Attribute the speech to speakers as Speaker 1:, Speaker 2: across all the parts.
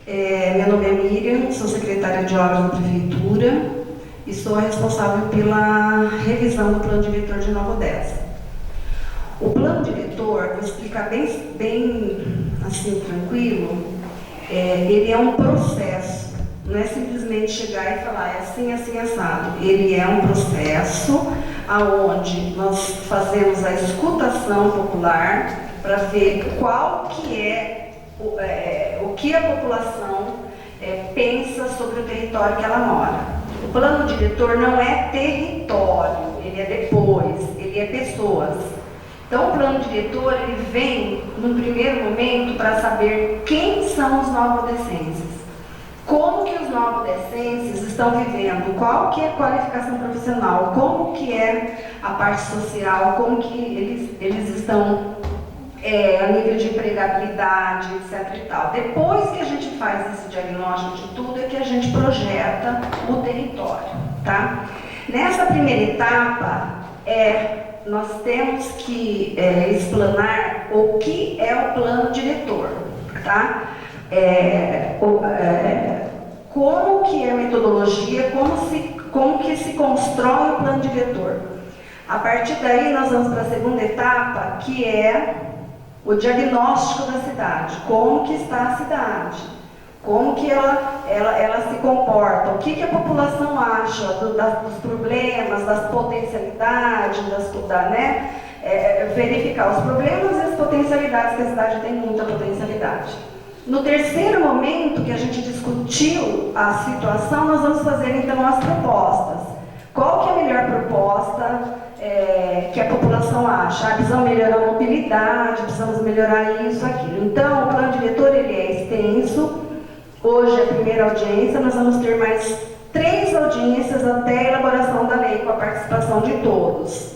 Speaker 1: Meu nome é Miriam, sou secretária de obras da Prefeitura e sou a responsável pela revisão do plano diretor de Nova Odessa. O plano diretor, vou explicar bem assim, tranquilo, ele é um processo, não é simplesmente chegar e falar é assim, assim, assado. Ele é um processo onde nós fazemos a escutação popular para ver qual que o que a população pensa sobre o território que ela mora. O plano diretor não é território, ele é depois, ele é pessoas. Então, o plano diretor ele vem, num primeiro momento, para saber quem são os novoodessenses, como que os novoodessenses estão vivendo, qual que é a qualificação profissional, como que é a parte social, como que eles estão a nível de empregabilidade, etc. e tal. Depois que a gente faz esse diagnóstico de tudo, é que a gente projeta o território, tá? Nessa primeira etapa, nós temos que explanar o que é o plano diretor, tá? Como que é a metodologia, como que se constrói o plano diretor. A partir daí, nós vamos para a segunda etapa, que é o diagnóstico da cidade, como que está a cidade, como que ela se comporta, o que a população acha dos problemas, das potencialidades, verificar os problemas e as potencialidades, que a cidade tem muita potencialidade. No terceiro momento que a gente discutiu a situação, nós vamos fazer então as propostas. Qual que é a melhor proposta que a população acha? Precisamos melhorar a mobilidade, precisamos melhorar isso, aquilo. Então, o plano diretor ele é extenso. Hoje é a primeira audiência, nós vamos ter mais 3 audiências até a elaboração da lei, com a participação de todos.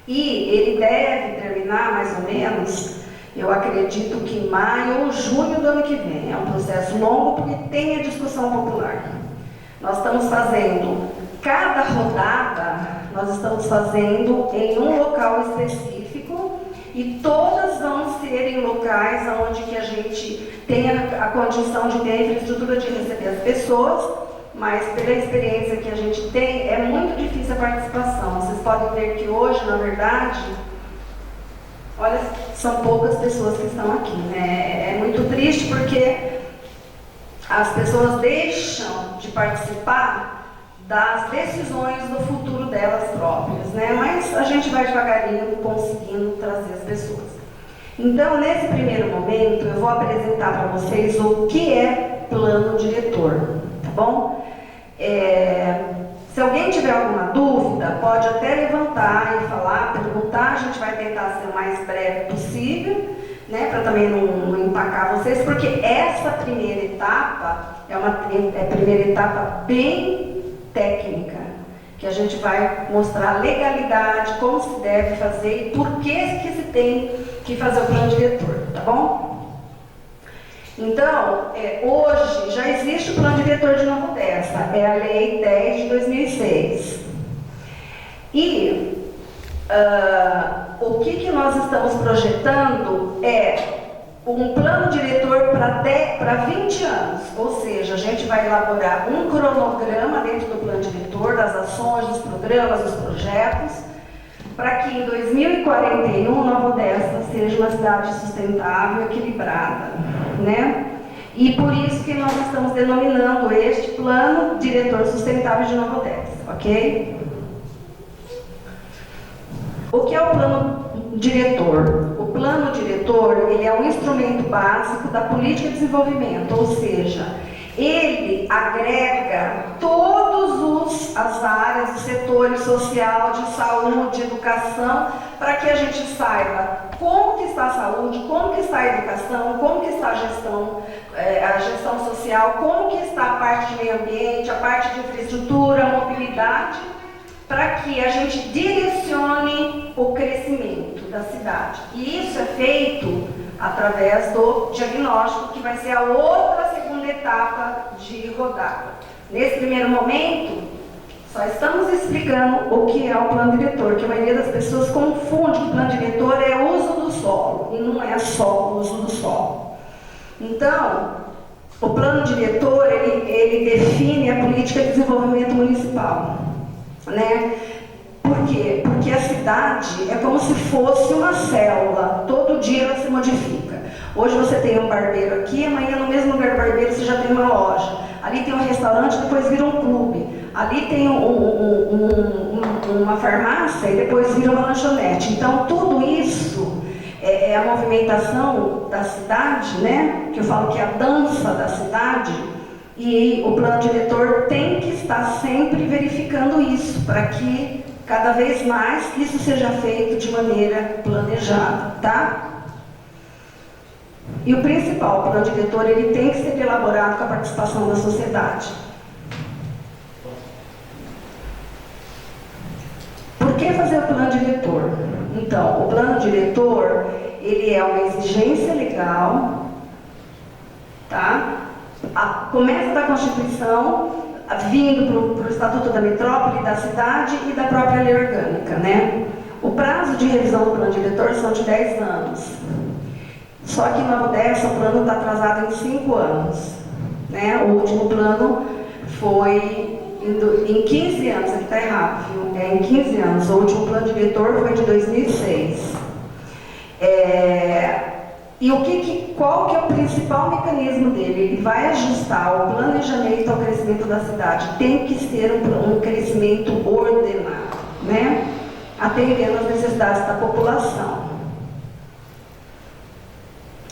Speaker 1: E ele deve terminar, mais ou menos, eu acredito que em maio ou junho do ano que vem. É um processo longo porque tem a discussão popular. Nós estamos fazendo, cada rodada, nós estamos fazendo em um local específico e todas vão ser em locais onde que a gente tenha a condição de ter a infraestrutura de receber as pessoas, mas pela experiência que a gente tem, é muito difícil a participação. Vocês podem ver que hoje, na verdade, olha, são poucas pessoas que estão aqui, né? É muito triste porque as pessoas deixam de participar das decisões do futuro delas próprias, né? Mas a gente vai devagarinho conseguindo trazer as pessoas. Então, nesse primeiro momento, eu vou apresentar para vocês o que é plano diretor, tá bom? Se alguém tiver alguma dúvida, pode até levantar e falar, perguntar, a gente vai tentar ser o mais breve possível, né, para também não empacar vocês, porque essa primeira etapa é uma primeira etapa bem técnica, que a gente vai mostrar a legalidade, como se deve fazer e por que se tem que fazer o plano diretor, tá bom? Então, hoje já existe o plano diretor de Nova Odessa, é a Lei 10 de 2006. E o que nós estamos projetando é um plano diretor para 20 anos, ou seja, a gente vai elaborar um cronograma dentro do plano diretor, das ações, dos programas, dos projetos, para que em 2041 Nova Odessa seja uma cidade sustentável, equilibrada, né? E por isso que nós estamos denominando este plano diretor sustentável de Nova Odessa, ok? O que é o plano diretor? O plano diretor ele é um instrumento básico da política de desenvolvimento, ou seja, ele agrega todas as áreas, os setores social, de saúde, educação, para que a gente saiba como que está a saúde, como que está a educação, como que está a gestão social, como que está a parte de meio ambiente, a parte de infraestrutura, a mobilidade, para que a gente direcione o crescimento da cidade. E isso é feito através do diagnóstico, que vai ser a outra segunda etapa de rodada. Nesse primeiro momento, só estamos explicando o que é o plano diretor, que a maioria das pessoas confunde que o plano diretor é uso do solo, e não é só o uso do solo. Então, O plano diretor, ele define a política de desenvolvimento municipal, né? Por quê? Porque a cidade é como se fosse uma célula, todo dia ela se modifica. Hoje você tem um barbeiro aqui, amanhã no mesmo lugar do barbeiro você já tem uma loja. Ali tem um restaurante, depois vira um clube. Ali tem uma farmácia e depois vira uma lanchonete. Então tudo isso é a movimentação da cidade, né? Que eu falo que é a dança da cidade, e o plano diretor tem que estar sempre verificando isso, para que cada vez mais isso seja feito de maneira planejada, tá? E o principal, o plano diretor, ele tem que ser elaborado com a participação da sociedade. Por que fazer o plano diretor? Então, o plano diretor, ele é uma exigência legal, tá? Começa da Constituição, vindo para o Estatuto da Metrópole, da cidade e da própria lei orgânica, né? O prazo de revisão do plano diretor são de 10 anos. Só que na Odessa o plano está atrasado em 5 anos, né? O último plano foi em 15 anos, aqui está errado, viu? É em 15 anos. O último plano diretor foi de 2006. E qual que é o principal mecanismo dele? Ele vai ajustar o planejamento ao crescimento da cidade. Tem que ser um crescimento ordenado, né? Atendendo às necessidades da população.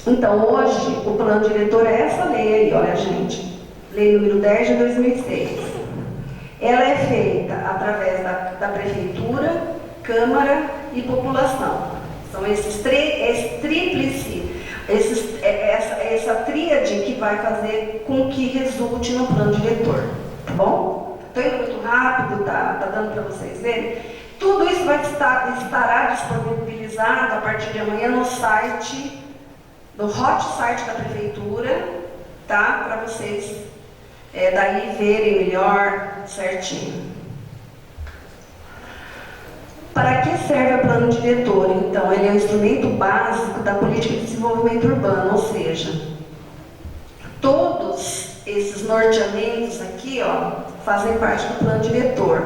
Speaker 1: Então, hoje, o plano diretor é essa lei aí, olha, gente. Lei número 10 de 2006. Ela é feita através da prefeitura, câmara e população. São esses essa tríade que vai fazer com que resulte no plano diretor, tá bom? Estou indo muito rápido, tá dando para vocês verem? Tudo isso estará disponibilizado a partir de amanhã no site, no hot site da prefeitura, tá? Para vocês daí verem melhor, certinho. Para que serve o plano diretor? Então, ele é um instrumento básico da política de desenvolvimento urbano, ou seja, todos esses norteamentos aqui, ó, fazem parte do plano diretor.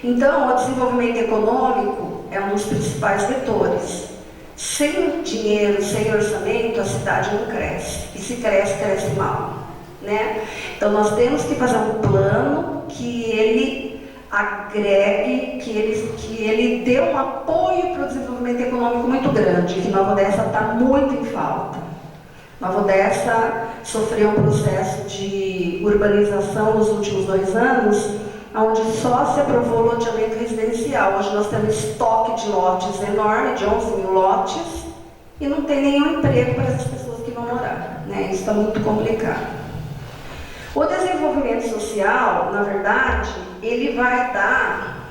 Speaker 1: Então, o desenvolvimento econômico é um dos principais vetores. Sem dinheiro, sem orçamento, a cidade não cresce. E se cresce, cresce mal, né? Então, nós temos que fazer um plano que ele agregue, que ele dê um apoio para o desenvolvimento econômico muito grande, que Nova Odessa está muito em falta. Nova Odessa sofreu um processo de urbanização nos últimos 2 anos, onde só se aprovou loteamento residencial. Hoje nós temos estoque de lotes enorme, de 11 mil lotes, e não tem nenhum emprego para essas pessoas que vão morar, né? Isso está muito complicado. O desenvolvimento social, na verdade, ele vai dar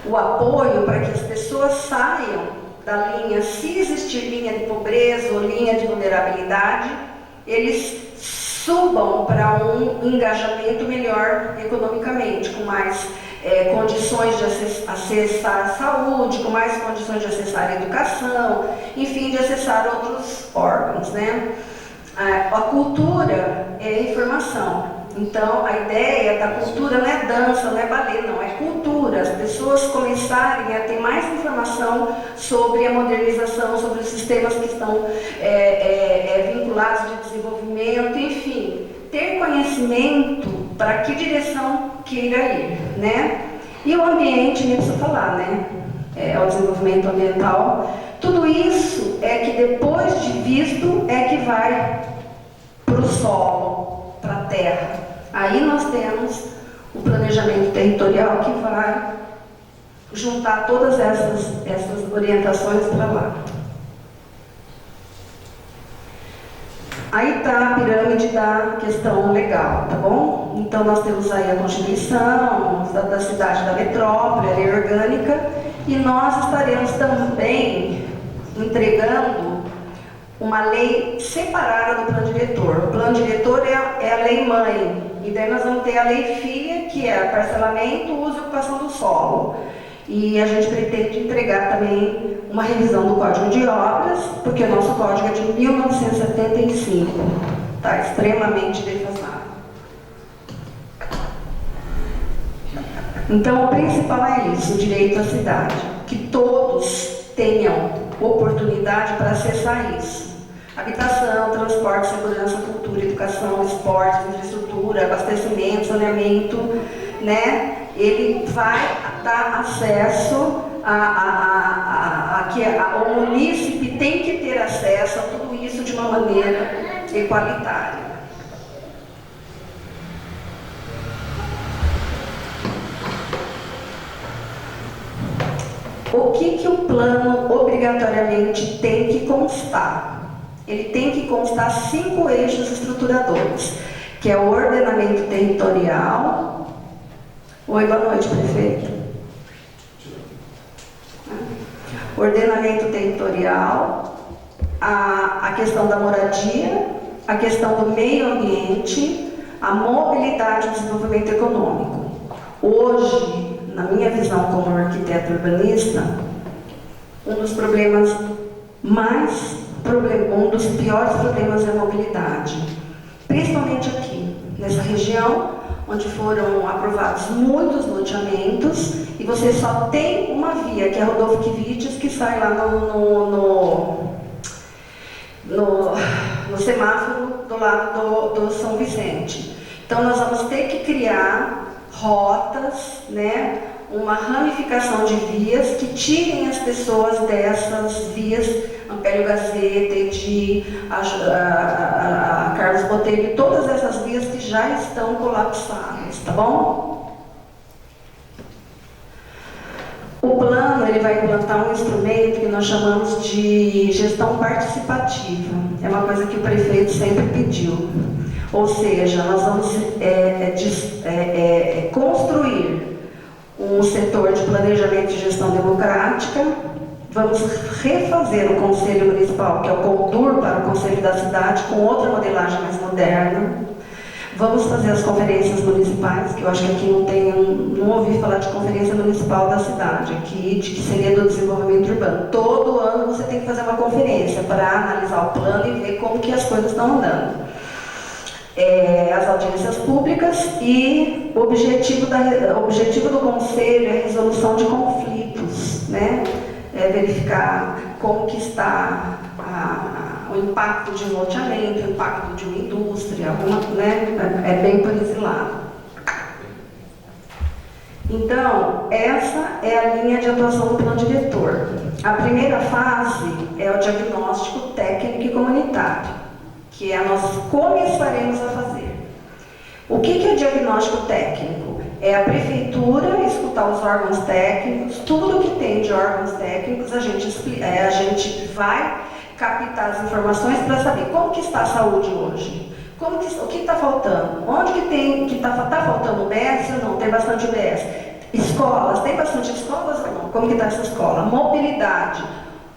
Speaker 1: o apoio para que as pessoas saiam da linha, se existir linha de pobreza ou linha de vulnerabilidade, eles subam para um engajamento melhor economicamente, com mais condições de acessar a saúde, com mais condições de acessar a educação, enfim, de acessar outros órgãos, né? A cultura é informação. Então, a ideia da cultura não é dança, não é balé, não, é cultura. As pessoas começarem a ter mais informação sobre a modernização, sobre os sistemas que estão vinculados de desenvolvimento, enfim, ter conhecimento para que direção queira ir, né? E o ambiente, nem preciso falar, né? O desenvolvimento ambiental. Tudo isso é que depois de visto é que vai para o solo, para a terra. Aí nós temos o planejamento territorial que vai juntar todas essas orientações para lá. Aí está a pirâmide da questão legal, tá bom? Então nós temos aí a Constituição da cidade da metrópole, a lei orgânica, e nós estaremos também entregando uma lei separada do plano diretor. O plano diretor é a lei mãe, e daí nós vamos ter a lei filha, que é parcelamento, uso e ocupação do solo. E a gente pretende entregar também uma revisão do Código de Obras, porque o nosso código é de 1975. está extremamente defasado. Então, o principal é isso, o direito à cidade, que todos tenham oportunidade para acessar isso. Habitação, transporte, segurança, cultura, educação, esporte, infraestrutura, abastecimento, saneamento, né? Ele vai dar acesso o munícipe tem que ter acesso a tudo isso de uma maneira igualitária. O que o plano obrigatoriamente tem que constar? Ele tem que constar 5 eixos estruturadores, que é o ordenamento territorial. Oi, boa noite, prefeito. Ordenamento territorial, a questão da moradia, a questão do meio ambiente, a mobilidade e o desenvolvimento econômico. Hoje, na minha visão como arquiteto urbanista, um dos piores problemas é a mobilidade, principalmente aqui, nessa região, onde foram aprovados muitos loteamentos e você só tem uma via, que é a Rodolfo Kivites, que sai lá no semáforo do lado do São Vicente. Então nós vamos ter que criar rotas, né, uma ramificação de vias que tirem as pessoas dessas vias, Ampélio Gazeta, Edi, a Carlos Botelho, todas essas vias que já estão colapsadas, tá bom? O plano ele vai implantar um instrumento que nós chamamos de gestão participativa. É uma coisa que o prefeito sempre pediu. Ou seja, nós vamos construir um setor de planejamento e gestão democrática, vamos refazer o Conselho Municipal, que é o Condur para o Conselho da Cidade, com outra modelagem mais moderna. Vamos fazer as conferências municipais, que eu acho que aqui não ouvi falar de conferência municipal da cidade, aqui, de que seria do desenvolvimento urbano. Todo ano você tem que fazer uma conferência para analisar o plano e ver como que as coisas estão andando. As audiências públicas e o objetivo do Conselho é a resolução de conflitos, né? Verificar como que está o impacto de um loteamento, o impacto de uma indústria, né? É bem por esse lado. Então, essa é a linha de atuação do plano diretor. A primeira fase é o diagnóstico técnico e comunitário, que nós começaremos a fazer. O que é diagnóstico técnico? É a prefeitura escutar os órgãos técnicos, tudo que tem de órgãos técnicos, a gente vai captar as informações para saber como que está a saúde hoje, o que está faltando, onde que está faltando UBS ou não, tem bastante UBS. Escolas, tem bastante escolas ou não, como que está essa escola? Mobilidade.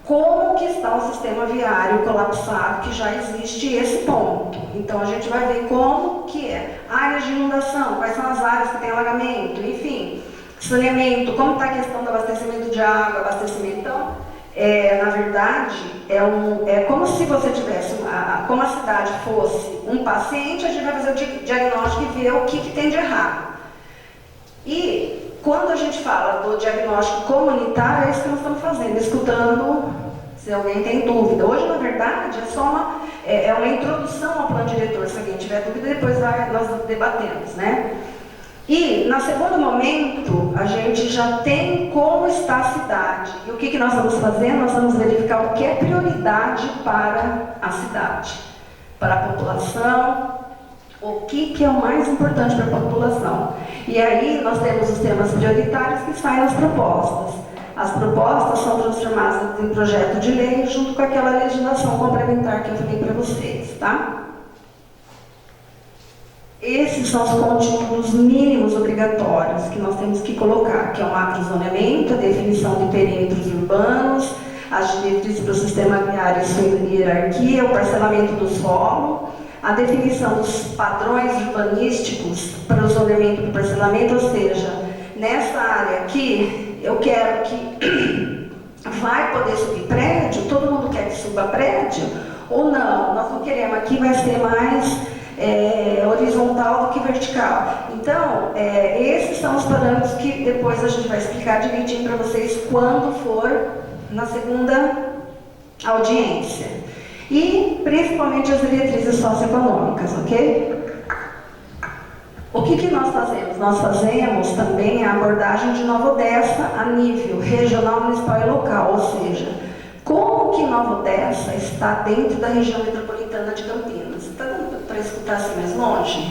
Speaker 1: Como que está o sistema viário colapsado, que já existe esse ponto. Então a gente vai ver como que é. Áreas de inundação, quais são as áreas que tem alagamento, enfim. Saneamento, como está a questão do abastecimento de água, abastecimento. Então, na verdade, é como se você tivesse, como a cidade fosse um paciente, a gente vai fazer o diagnóstico e ver o que tem de errado. E quando a gente fala do diagnóstico comunitário, é isso que nós estamos fazendo, escutando se alguém tem dúvida. Hoje, na verdade, é só uma introdução ao plano diretor. Se alguém tiver dúvida, depois nós debatemos, né? E, no segundo momento, a gente já tem como está a cidade. E o que nós vamos fazer? Nós vamos verificar o que é prioridade para a cidade, para a população, o que é o mais importante para a população. E aí nós temos os temas prioritários que saem nas propostas. As propostas são transformadas em projeto de lei junto com aquela legislação complementar que eu falei para vocês, tá? Esses são os conteúdos mínimos obrigatórios que nós temos que colocar, que é o macrozoneamento, a definição de perímetros urbanos, as diretrizes para o sistema viário e sua hierarquia, o parcelamento do solo, a definição dos padrões urbanísticos para o zoneamento e parcelamento, ou seja, nessa área aqui, eu quero que vai poder subir prédio, todo mundo quer que suba prédio, Ou não, nós não queremos, aqui vai ser mais horizontal do que vertical. Então, esses são os parâmetros que depois a gente vai explicar direitinho para vocês quando for na segunda audiência. E, principalmente, as diretrizes socioeconômicas, ok? O que nós fazemos? Nós fazemos também a abordagem de Nova Odessa a nível regional, municipal e local, ou seja, como que Nova Odessa está dentro da região metropolitana de Campinas. Está dando para escutar assim mais longe?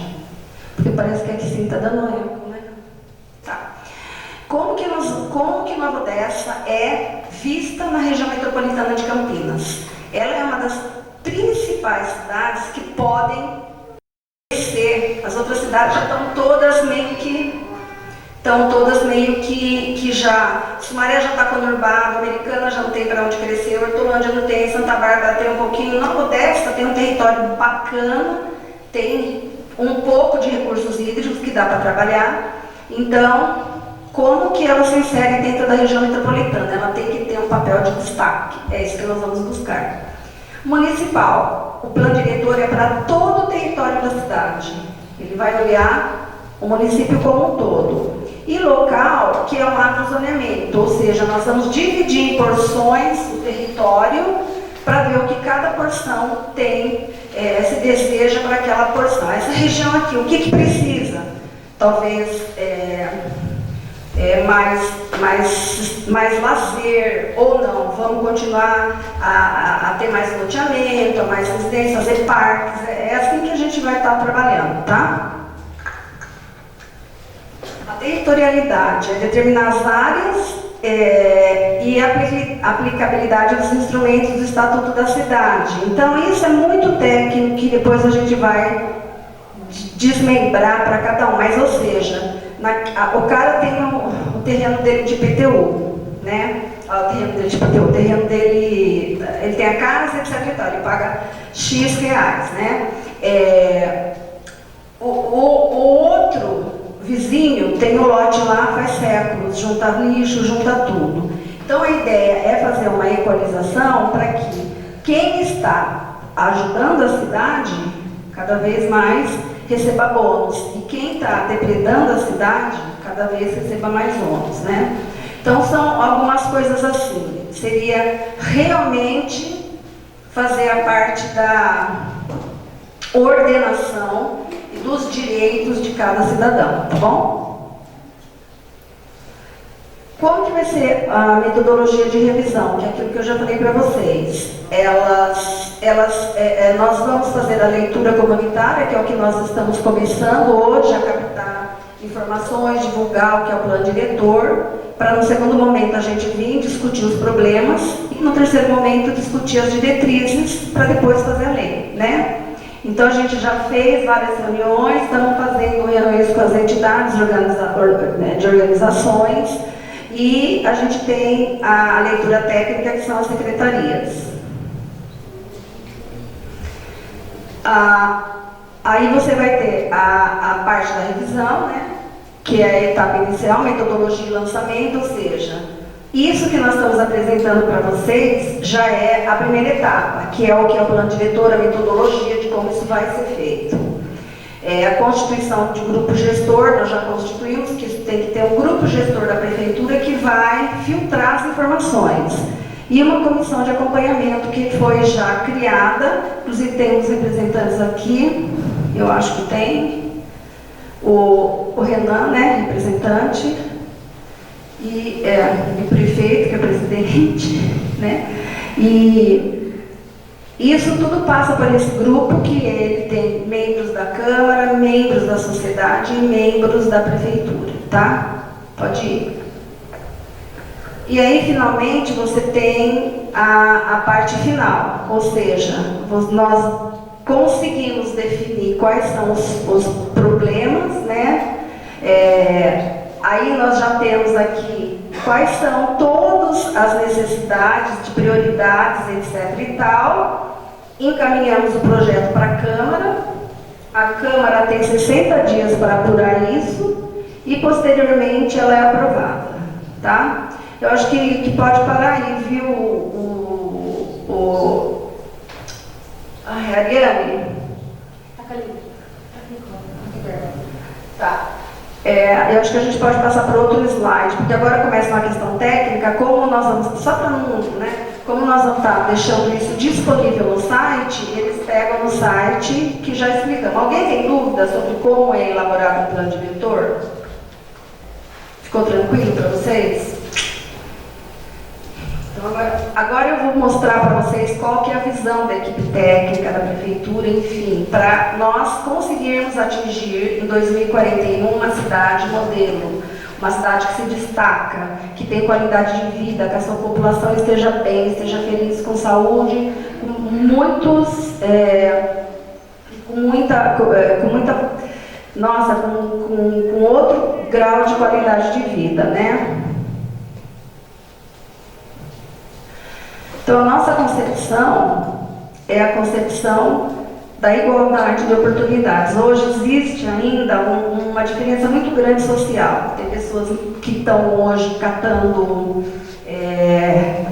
Speaker 1: Porque parece que aqui sim está dando eco, né? Tá. Como que Nova Odessa é vista na região metropolitana de Campinas? Ela é uma das principais cidades que podem crescer. As outras cidades já estão todas meio que já. Sumaré já está conurbado, Americana já não tem para onde crescer, Hortolândia não tem, Santa Bárbara tem um pouquinho, Nova Odessa tem um território bacana, tem um pouco de recursos hídricos que dá para trabalhar. Então, como que ela se insere dentro da região metropolitana? Ela tem que ter um papel de destaque, é isso que nós vamos buscar. Municipal, o plano diretor é para todo o território da cidade, ele vai olhar o município como um todo. E local, que é o macrozoneamento, ou seja, nós vamos dividir em porções o território para ver o que cada porção tem, se deseja para aquela porção. Essa região aqui, o que precisa? Talvez mais lazer, ou não, vamos continuar a ter mais loteamento, mais residência, fazer parques, é assim que a gente vai estar trabalhando, tá? A territorialidade é determinar as áreas e a aplicabilidade dos instrumentos do Estatuto da Cidade. Então, isso é muito técnico que depois a gente vai desmembrar para cada um, mas, ou seja, o cara tem o terreno dele de IPTU, né? O terreno dele de IPTU, o terreno dele, ele tem a casa, etc. e tal, ele paga X reais, né? O outro vizinho tem um lote lá faz séculos, junta lixo, junta tudo. Então a ideia é fazer uma equalização para que quem está ajudando a cidade cada vez mais receba bônus e quem está depredando a cidade cada vez receba mais ônus, né? Então são algumas coisas assim. Seria realmente fazer a parte da ordenação dos direitos de cada cidadão, tá bom? Como que vai ser a metodologia de revisão? Que é aquilo que eu já falei para vocês. Nós vamos fazer a leitura comunitária, que é o que nós estamos começando hoje, a captar informações, divulgar o que é o plano diretor, para no segundo momento a gente vir discutir os problemas e no terceiro momento discutir as diretrizes para depois fazer a lei, né? Então, a gente já fez várias reuniões, estamos fazendo reuniões com as entidades de organizações e a gente tem a leitura técnica, que são as secretarias. Aí você vai ter a parte da revisão, né, que é a etapa inicial, metodologia e lançamento, ou seja, isso que nós estamos apresentando para vocês já é a primeira etapa, que é o plano diretor, a metodologia de como isso vai ser feito. A constituição de grupo gestor, nós já constituímos, que tem que ter um grupo gestor da prefeitura que vai filtrar as informações. E uma comissão de acompanhamento que foi já criada, inclusive tem uns representantes aqui, eu acho que tem, o Renan, né, representante, e o prefeito, que é presidente, né? E isso tudo passa por esse grupo, que ele tem membros da Câmara, membros da sociedade e membros da prefeitura, tá? Pode ir. E aí, finalmente, você tem a parte final, ou seja, nós conseguimos definir quais são os problemas, né? Aí nós já temos aqui quais são todas as necessidades de prioridades, etc. e tal. Encaminhamos o projeto para a Câmara tem 60 dias para apurar isso e posteriormente ela é aprovada, tá? Eu acho que pode parar aí, viu, A Ariane? Tá. Eu acho que a gente pode passar para outro slide, porque agora começa uma questão técnica, como nós vamos, só para não, né, como nós vamos estar deixando isso disponível no site, eles pegam no site que já explicamos. Alguém tem dúvida sobre como é elaborado um plano diretor? Ficou tranquilo para vocês? Então agora eu vou mostrar para vocês qual que é a visão da equipe técnica, da prefeitura, enfim, para nós conseguirmos atingir em 2041 uma cidade modelo, uma cidade que se destaca, que tem qualidade de vida, que a sua população esteja bem, esteja feliz, com saúde, com outro grau de qualidade de vida, né? Então, a nossa concepção é a concepção da igualdade de oportunidades. Hoje existe ainda uma diferença muito grande social. Tem pessoas que estão hoje catando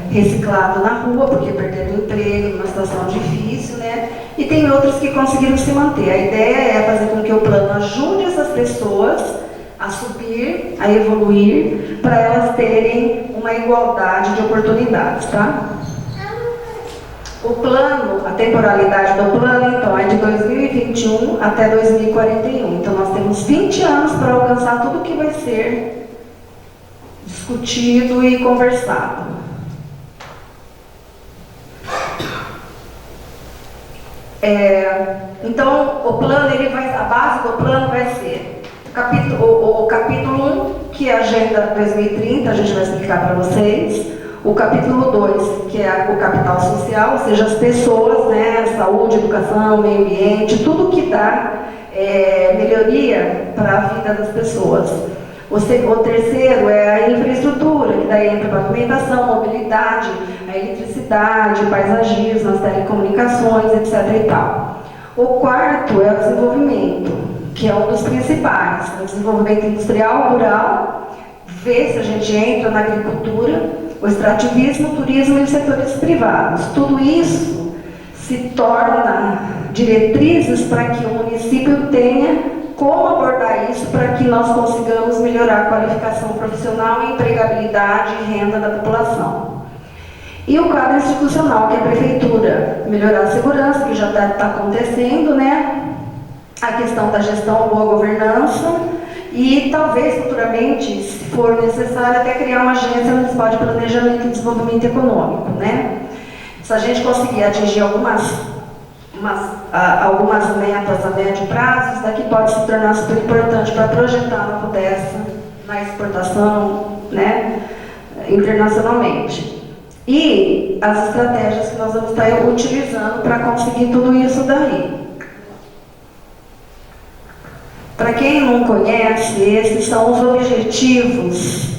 Speaker 1: reciclado na rua porque perderam o emprego, numa situação difícil, né? E tem outros que conseguiram se manter. A ideia é fazer com que o plano ajude essas pessoas a subir, a evoluir, para elas terem uma igualdade de oportunidades, tá? O plano, a temporalidade do plano, então, é de 2021 até 2041. Então, nós temos 20 anos para alcançar tudo que vai ser discutido e conversado. Então, o plano, a base do plano vai ser o capítulo 1, que é a Agenda 2030, a gente vai explicar para vocês. O capítulo 2, que é o capital social, ou seja, as pessoas, né, saúde, educação, meio ambiente, tudo que dá melhoria para a vida das pessoas. O terceiro é a infraestrutura, que daí entra a pavimentação, mobilidade, a eletricidade, paisagismo, as telecomunicações, etc. e tal. O quarto é o desenvolvimento, que é um dos principais, o desenvolvimento industrial, rural, ver se a gente entra na agricultura, o extrativismo, o turismo e os setores privados. Tudo isso se torna diretrizes para que o município tenha como abordar isso para que nós consigamos melhorar a qualificação profissional, empregabilidade e renda da população. E o quadro institucional, que é a prefeitura, melhorar a segurança, que já está acontecendo, né? A questão da gestão, boa governança, e talvez futuramente, se for necessário, até criar uma agência municipal de planejamento e desenvolvimento econômico, né? Se a gente conseguir atingir algumas metas a médio prazo, isso daqui pode se tornar super importante para projetar uma mudança na exportação, né, internacionalmente. E as estratégias que nós vamos estar utilizando para conseguir tudo isso daí. Para quem não conhece, esses são os Objetivos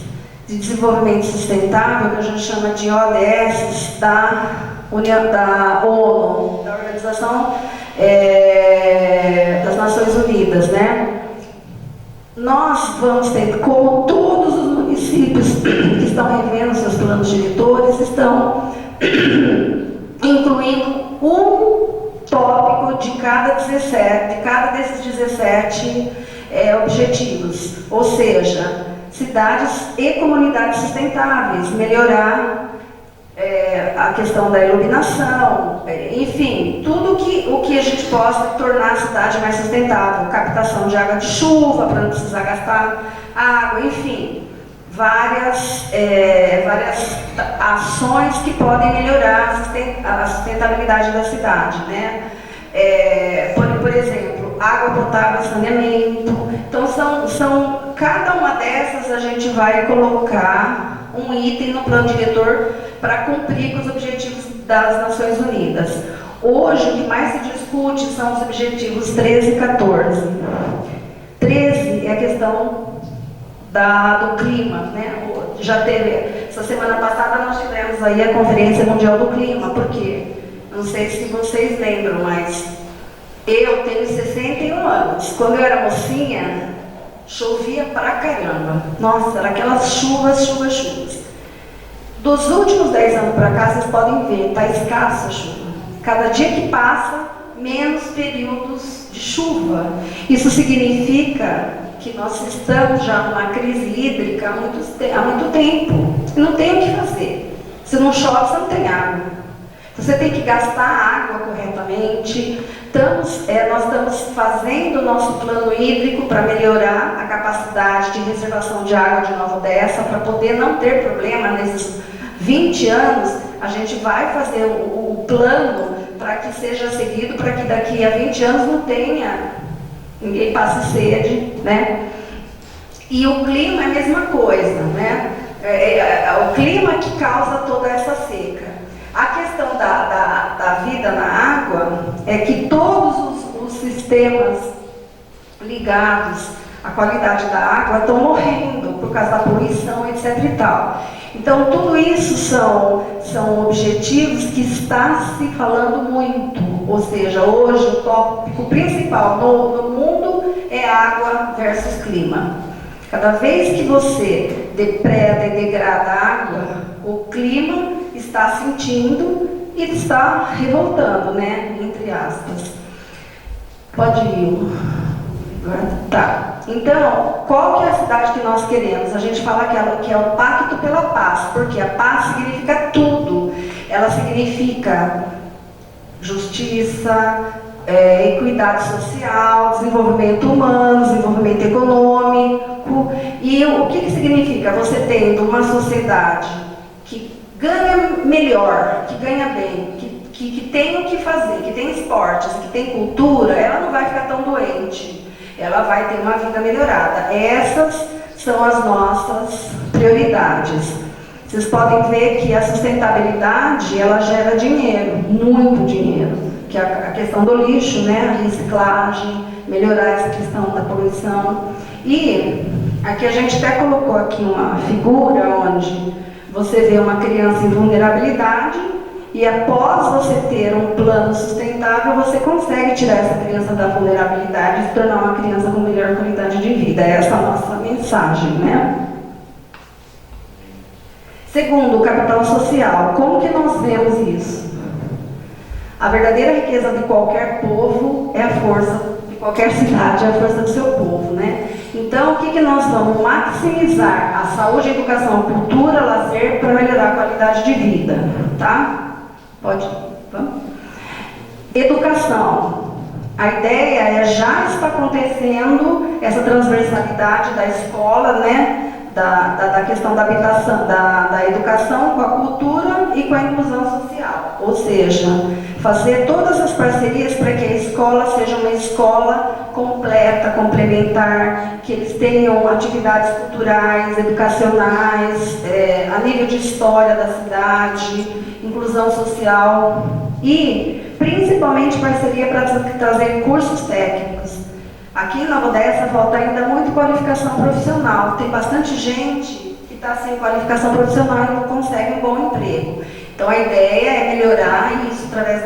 Speaker 1: de Desenvolvimento Sustentável, que a gente chama de ODS da ONU, da Organização das Nações Unidas, né? Nós vamos ter, como todos os municípios que estão revendo seus planos diretores, estão incluindo um tópico de cada desses 17 objetivos, ou seja, cidades e comunidades sustentáveis, melhorar a questão da iluminação, enfim, tudo o que a gente possa tornar a cidade mais sustentável, captação de água de chuva para não precisar gastar água, enfim, várias ações que podem melhorar a sustentabilidade da cidade, né? Por exemplo, água potável e saneamento. Então, cada uma dessas a gente vai colocar um item no plano diretor para cumprir com os objetivos das Nações Unidas. Hoje, o que mais se discute são os objetivos 13 e 14. 13 é a questão do clima, né? Já teve, essa semana passada nós tivemos aí a Conferência Mundial do Clima, porque, não sei se vocês lembram, mas eu tenho 61 anos. Quando eu era mocinha, chovia pra caramba. Nossa, era aquelas chuvas. Dos últimos 10 anos para cá, vocês podem ver, está escassa a chuva. Cada dia que passa, menos períodos de chuva. Isso significa que nós estamos já numa crise hídrica há muito tempo. E não tem o que fazer. Se não chove, você não tem água. Você tem que gastar água corretamente. Nós estamos fazendo o nosso plano hídrico para melhorar a capacidade de reservação de água de Nova Odessa, para poder não ter problema nesses 20 anos. A gente vai fazer o plano para que seja seguido, para que daqui a 20 anos não tenha, ninguém passe sede, né? E o clima é a mesma coisa, né? É o clima que causa toda essa seca. A questão da vida na água é que todos os sistemas ligados à qualidade da água estão morrendo por causa da poluição, etc. e tal. Então, tudo isso são objetivos que está se falando muito. Ou seja, hoje o tópico principal no mundo é água versus clima. Cada vez que você depreda e degrada a água, o clima está sentindo e está revoltando, né? Entre aspas. Pode ir. Tá. Então, qual que é a cidade que nós queremos? A gente fala que é o pacto pela paz, porque a paz significa tudo. Ela significa justiça, equidade social, desenvolvimento humano, desenvolvimento econômico. E o que significa? Você tendo uma sociedade que ganha melhor, que ganha bem, que tem o que fazer, que tem esportes, que tem cultura, ela não vai ficar tão doente. Ela vai ter uma vida melhorada. Essas são as nossas prioridades. Vocês podem ver que a sustentabilidade, ela gera dinheiro, muito dinheiro. Que é a questão do lixo, né? A reciclagem, melhorar essa questão da poluição. E aqui a gente até colocou aqui uma figura onde você vê uma criança em vulnerabilidade e após você ter um plano sustentável, você consegue tirar essa criança da vulnerabilidade e se tornar uma criança com melhor qualidade de vida. Essa é a nossa mensagem, né? Segundo, o capital social. Como que nós vemos isso? A verdadeira riqueza de qualquer povo é a força, de qualquer cidade é a força do seu povo, né? Então, o que nós vamos maximizar? A saúde, a educação, a cultura, lazer, para melhorar a qualidade de vida, tá? Pode ir, vamos? Educação. A ideia já está acontecendo essa transversalidade da escola, né? Da questão da habitação, da educação com a cultura e com a inclusão social. Ou seja, fazer todas as parcerias para que a escola seja uma escola completa, complementar, que eles tenham atividades culturais, educacionais, a nível de história da cidade, inclusão social e, principalmente, parceria para trazer cursos técnicos. Aqui em Nova Odessa falta ainda muito qualificação profissional. Tem bastante gente que está sem qualificação profissional e não consegue um bom emprego. Então a ideia é melhorar isso através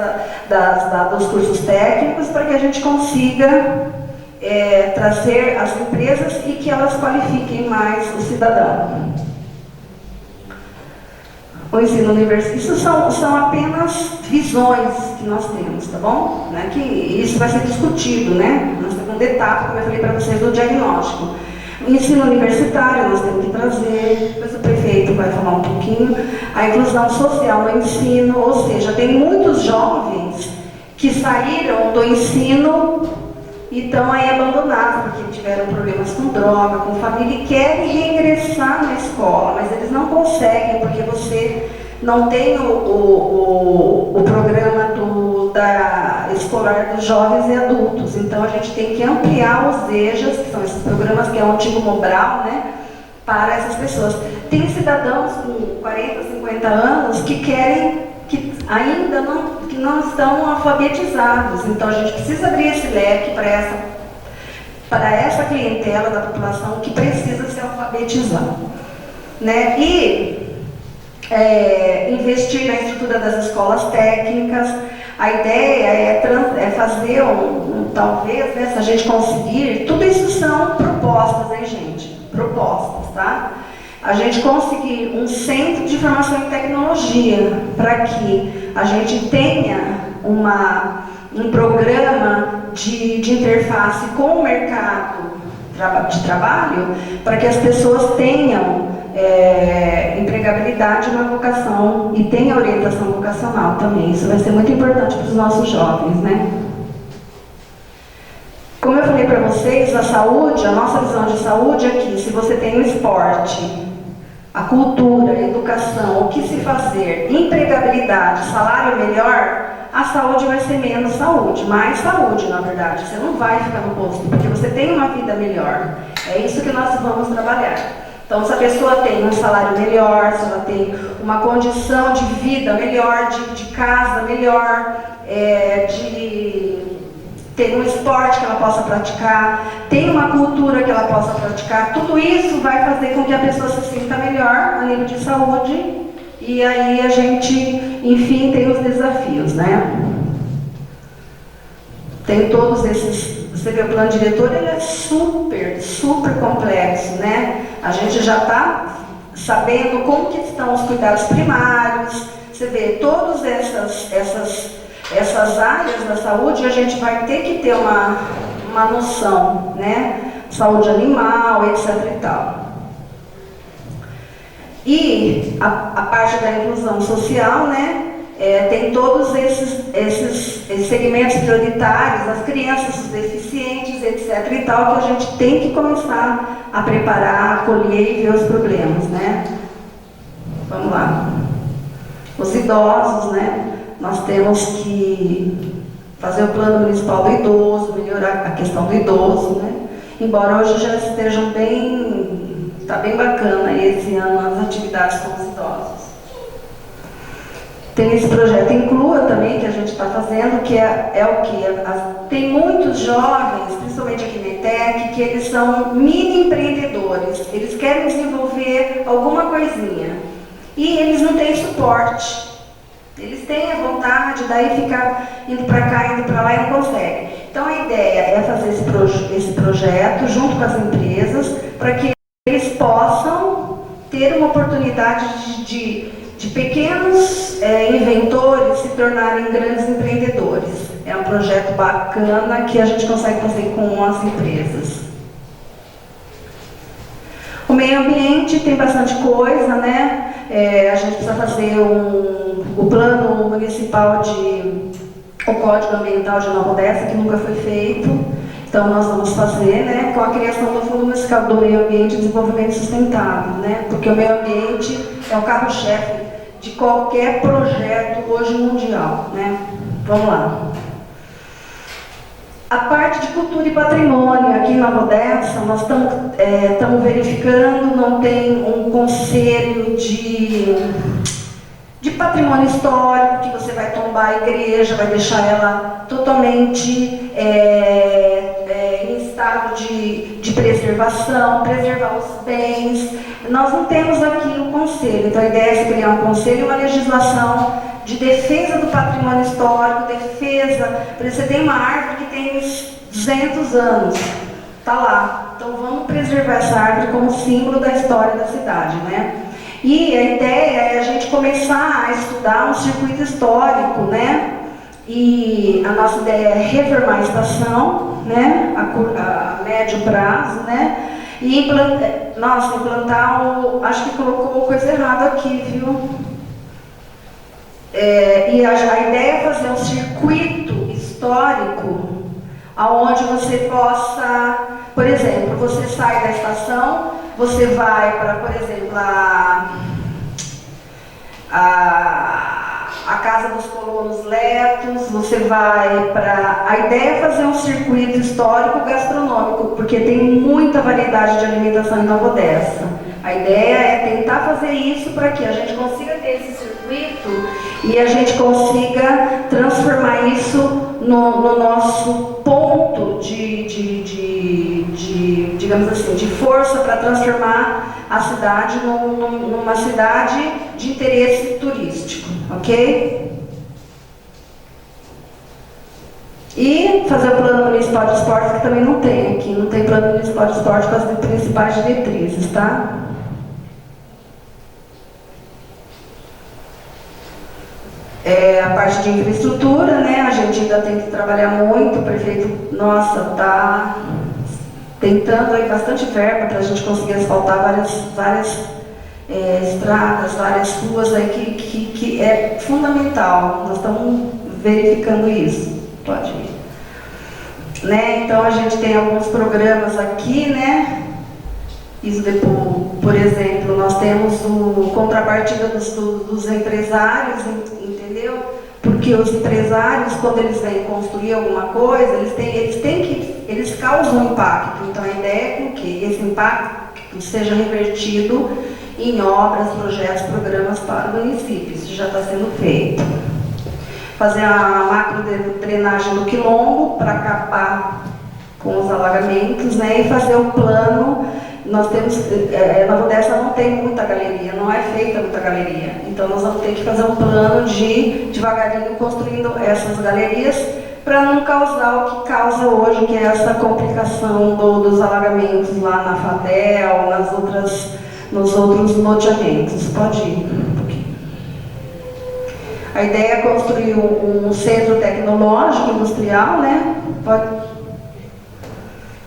Speaker 1: dos cursos técnicos para que a gente consiga trazer as empresas e que elas qualifiquem mais o cidadão. O ensino universitário, isso são apenas visões que nós temos, tá bom? Né? Que isso vai ser discutido, né? Nós temos uma etapa, como eu falei para vocês, do diagnóstico. O ensino universitário nós temos que trazer, depois o prefeito vai falar um pouquinho, a inclusão social no ensino, ou seja, tem muitos jovens que saíram do ensino e estão aí abandonados, porque tiveram problemas com droga, com família, e querem regressar na escola, mas eles não conseguem, porque você não tem o programa da escolar dos jovens e adultos. Então a gente tem que ampliar os EJAs, que são esses programas que é o antigo Mobral, né, para essas pessoas. Tem cidadãos com 40, 50 anos que querem, que ainda não estão alfabetizados. Então a gente precisa abrir esse leque para essa clientela da população que precisa se alfabetizar, né? E investir na estrutura das escolas técnicas. A ideia é fazer talvez, né, se a gente conseguir, tudo isso são propostas, hein, gente? Propostas, tá? A gente conseguir um centro de formação em tecnologia para que a gente tenha uma um programa de interface com o mercado de trabalho para que as pessoas tenham empregabilidade na vocação e tenham orientação vocacional também. Isso vai ser muito importante para os nossos jovens, né? Como eu falei para vocês, a saúde, a nossa visão de saúde é que se você tem o esporte, a cultura, a educação, o que se fazer, empregabilidade, salário melhor, a saúde vai ser menos saúde, mais saúde, na verdade. Você não vai ficar no posto, porque você tem uma vida melhor. É isso que nós vamos trabalhar. Então, se a pessoa tem um salário melhor, se ela tem uma condição de vida melhor, de casa melhor, tem um esporte que ela possa praticar, tem uma cultura que ela possa praticar, tudo isso vai fazer com que a pessoa se sinta melhor a nível de saúde, e aí a gente, enfim, tem os desafios, né? Tem todos esses, você vê o plano diretor, ele é super, super complexo, né? A gente já está sabendo como que estão os cuidados primários, você vê todas essas áreas da saúde, a gente vai ter que ter uma noção, né? Saúde animal, etc e tal. E a parte da inclusão social, né? Tem todos esses segmentos prioritários, as crianças, os deficientes, etc e tal, que a gente tem que começar a preparar, acolher e ver os problemas, né? Vamos lá. Os idosos, né? Nós temos que fazer o plano municipal do idoso, melhorar a questão do idoso, né? Embora hoje já estejam bem, está bem bacana esse ano as atividades com os idosos. Tem esse projeto Inclua também, que a gente está fazendo, que é o que? Tem muitos jovens, principalmente aqui na ETEC, que eles são mini empreendedores, eles querem desenvolver alguma coisinha, e eles não têm suporte. Eles têm a vontade, daí ficar indo para cá, indo para lá e não conseguem. Então a ideia é fazer esse projeto junto com as empresas, para que eles possam ter uma oportunidade de pequenos inventores se tornarem grandes empreendedores. É um projeto bacana que a gente consegue fazer com as empresas. O meio ambiente tem bastante coisa, né? A gente precisa fazer o plano municipal o Código Ambiental de Nova Odessa, que nunca foi feito. Então nós vamos fazer, né, com a criação do Fundo Municipal do Meio Ambiente e Desenvolvimento Sustentável, né? Porque o meio ambiente é o carro-chefe de qualquer projeto hoje mundial, né? Vamos lá. A parte de cultura e patrimônio, aqui em Nova Odessa, nós estamos verificando, não tem um conselho de patrimônio histórico, que você vai tombar a igreja, vai deixar ela totalmente em estado de preservação, preservar os bens. Nós não temos aqui um conselho, então a ideia é criar um conselho e uma legislação de defesa do patrimônio histórico, defesa, por exemplo, você tem uma árvore que tem 200 anos, está lá. Então vamos preservar essa árvore como símbolo da história da cidade, né? E a ideia é a gente começar a estudar um circuito histórico, né? E a nossa ideia é reformar a estação, né? A médio prazo, né? E implantar acho que colocou coisa errada aqui, viu? E a ideia é fazer um circuito histórico onde você possa, por exemplo, você sai da estação, você vai para, por exemplo, a Casa dos Colonos Letos, você vai para... A ideia é fazer um circuito histórico gastronômico, porque tem muita variedade de alimentação em Nova Odessa. A ideia é tentar fazer isso para que a gente consiga ter esse circuito e a gente consiga transformar isso no nosso ponto digamos assim, de força para transformar a cidade numa cidade de interesse turístico, ok? E fazer o plano municipal de esporte, que também não tem aqui, não tem plano municipal de esporte com as principais diretrizes, tá? A parte de infraestrutura, né, a gente ainda tem que trabalhar muito, o prefeito, nossa, está tentando aí bastante verba para a gente conseguir asfaltar várias estradas, várias ruas aí que é fundamental. Nós estamos verificando isso. Pode ir. Né? Então a gente tem alguns programas aqui, né? Isso depois, por exemplo, nós temos o contrapartida dos empresários, entendeu? Porque os empresários, quando eles vêm construir alguma coisa, eles causam impacto. Então a ideia é que esse impacto seja revertido em obras, projetos, programas para o município. Isso já está sendo feito. Fazer a macro drenagem do quilombo para acabar com os alagamentos, né? E fazer o plano. Nós temos, na Rodessa não tem muita galeria, não é feita muita galeria. Então nós vamos ter que fazer um plano de devagarinho construindo essas galerias para não causar o que causa hoje, que é essa complicação dos alagamentos lá na Fadel, nos outros loteamentos. Pode ir um pouquinho. A ideia é construir um centro tecnológico industrial, né?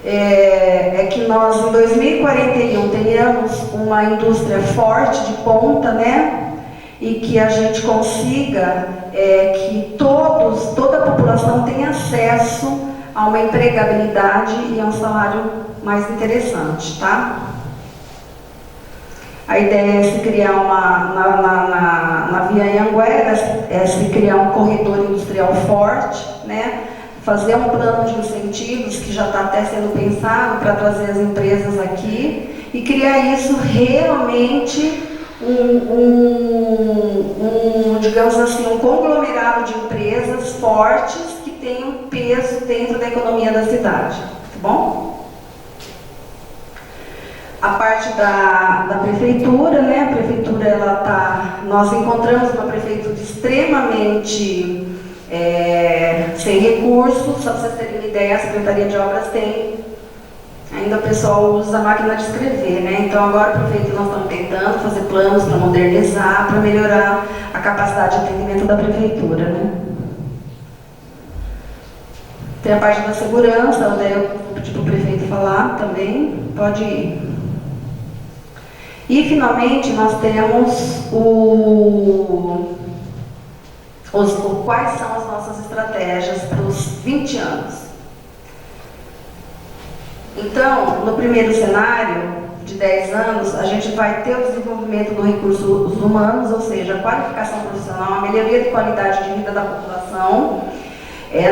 Speaker 1: É que nós, em 2041, tenhamos uma indústria forte de ponta, né? E que a gente consiga que toda a população tenha acesso a uma empregabilidade e a um salário mais interessante, tá? A ideia é se criar na Via Anhanguera, se criar um corredor industrial forte, né? Fazer um plano de incentivos que já está até sendo pensado para trazer as empresas aqui e criar isso realmente digamos assim, um conglomerado de empresas fortes que tenham peso dentro da economia da cidade, tá bom? A parte da prefeitura, né? A prefeitura, nós encontramos uma prefeitura extremamente sem recursos. Só para vocês terem uma ideia, a Secretaria de Obras ainda o pessoal usa a máquina de escrever, né? Então agora, prefeito, nós estamos tentando fazer planos para modernizar, para melhorar a capacidade de atendimento da prefeitura, né? Tem a parte da segurança, onde eu vou pedir para o prefeito falar também, pode ir. E finalmente nós temos quais são as nossas estratégias para os 20 anos. Então, no primeiro cenário, de 10 anos, a gente vai ter o desenvolvimento dos recursos humanos, ou seja, a qualificação profissional, a melhoria de qualidade de vida da população.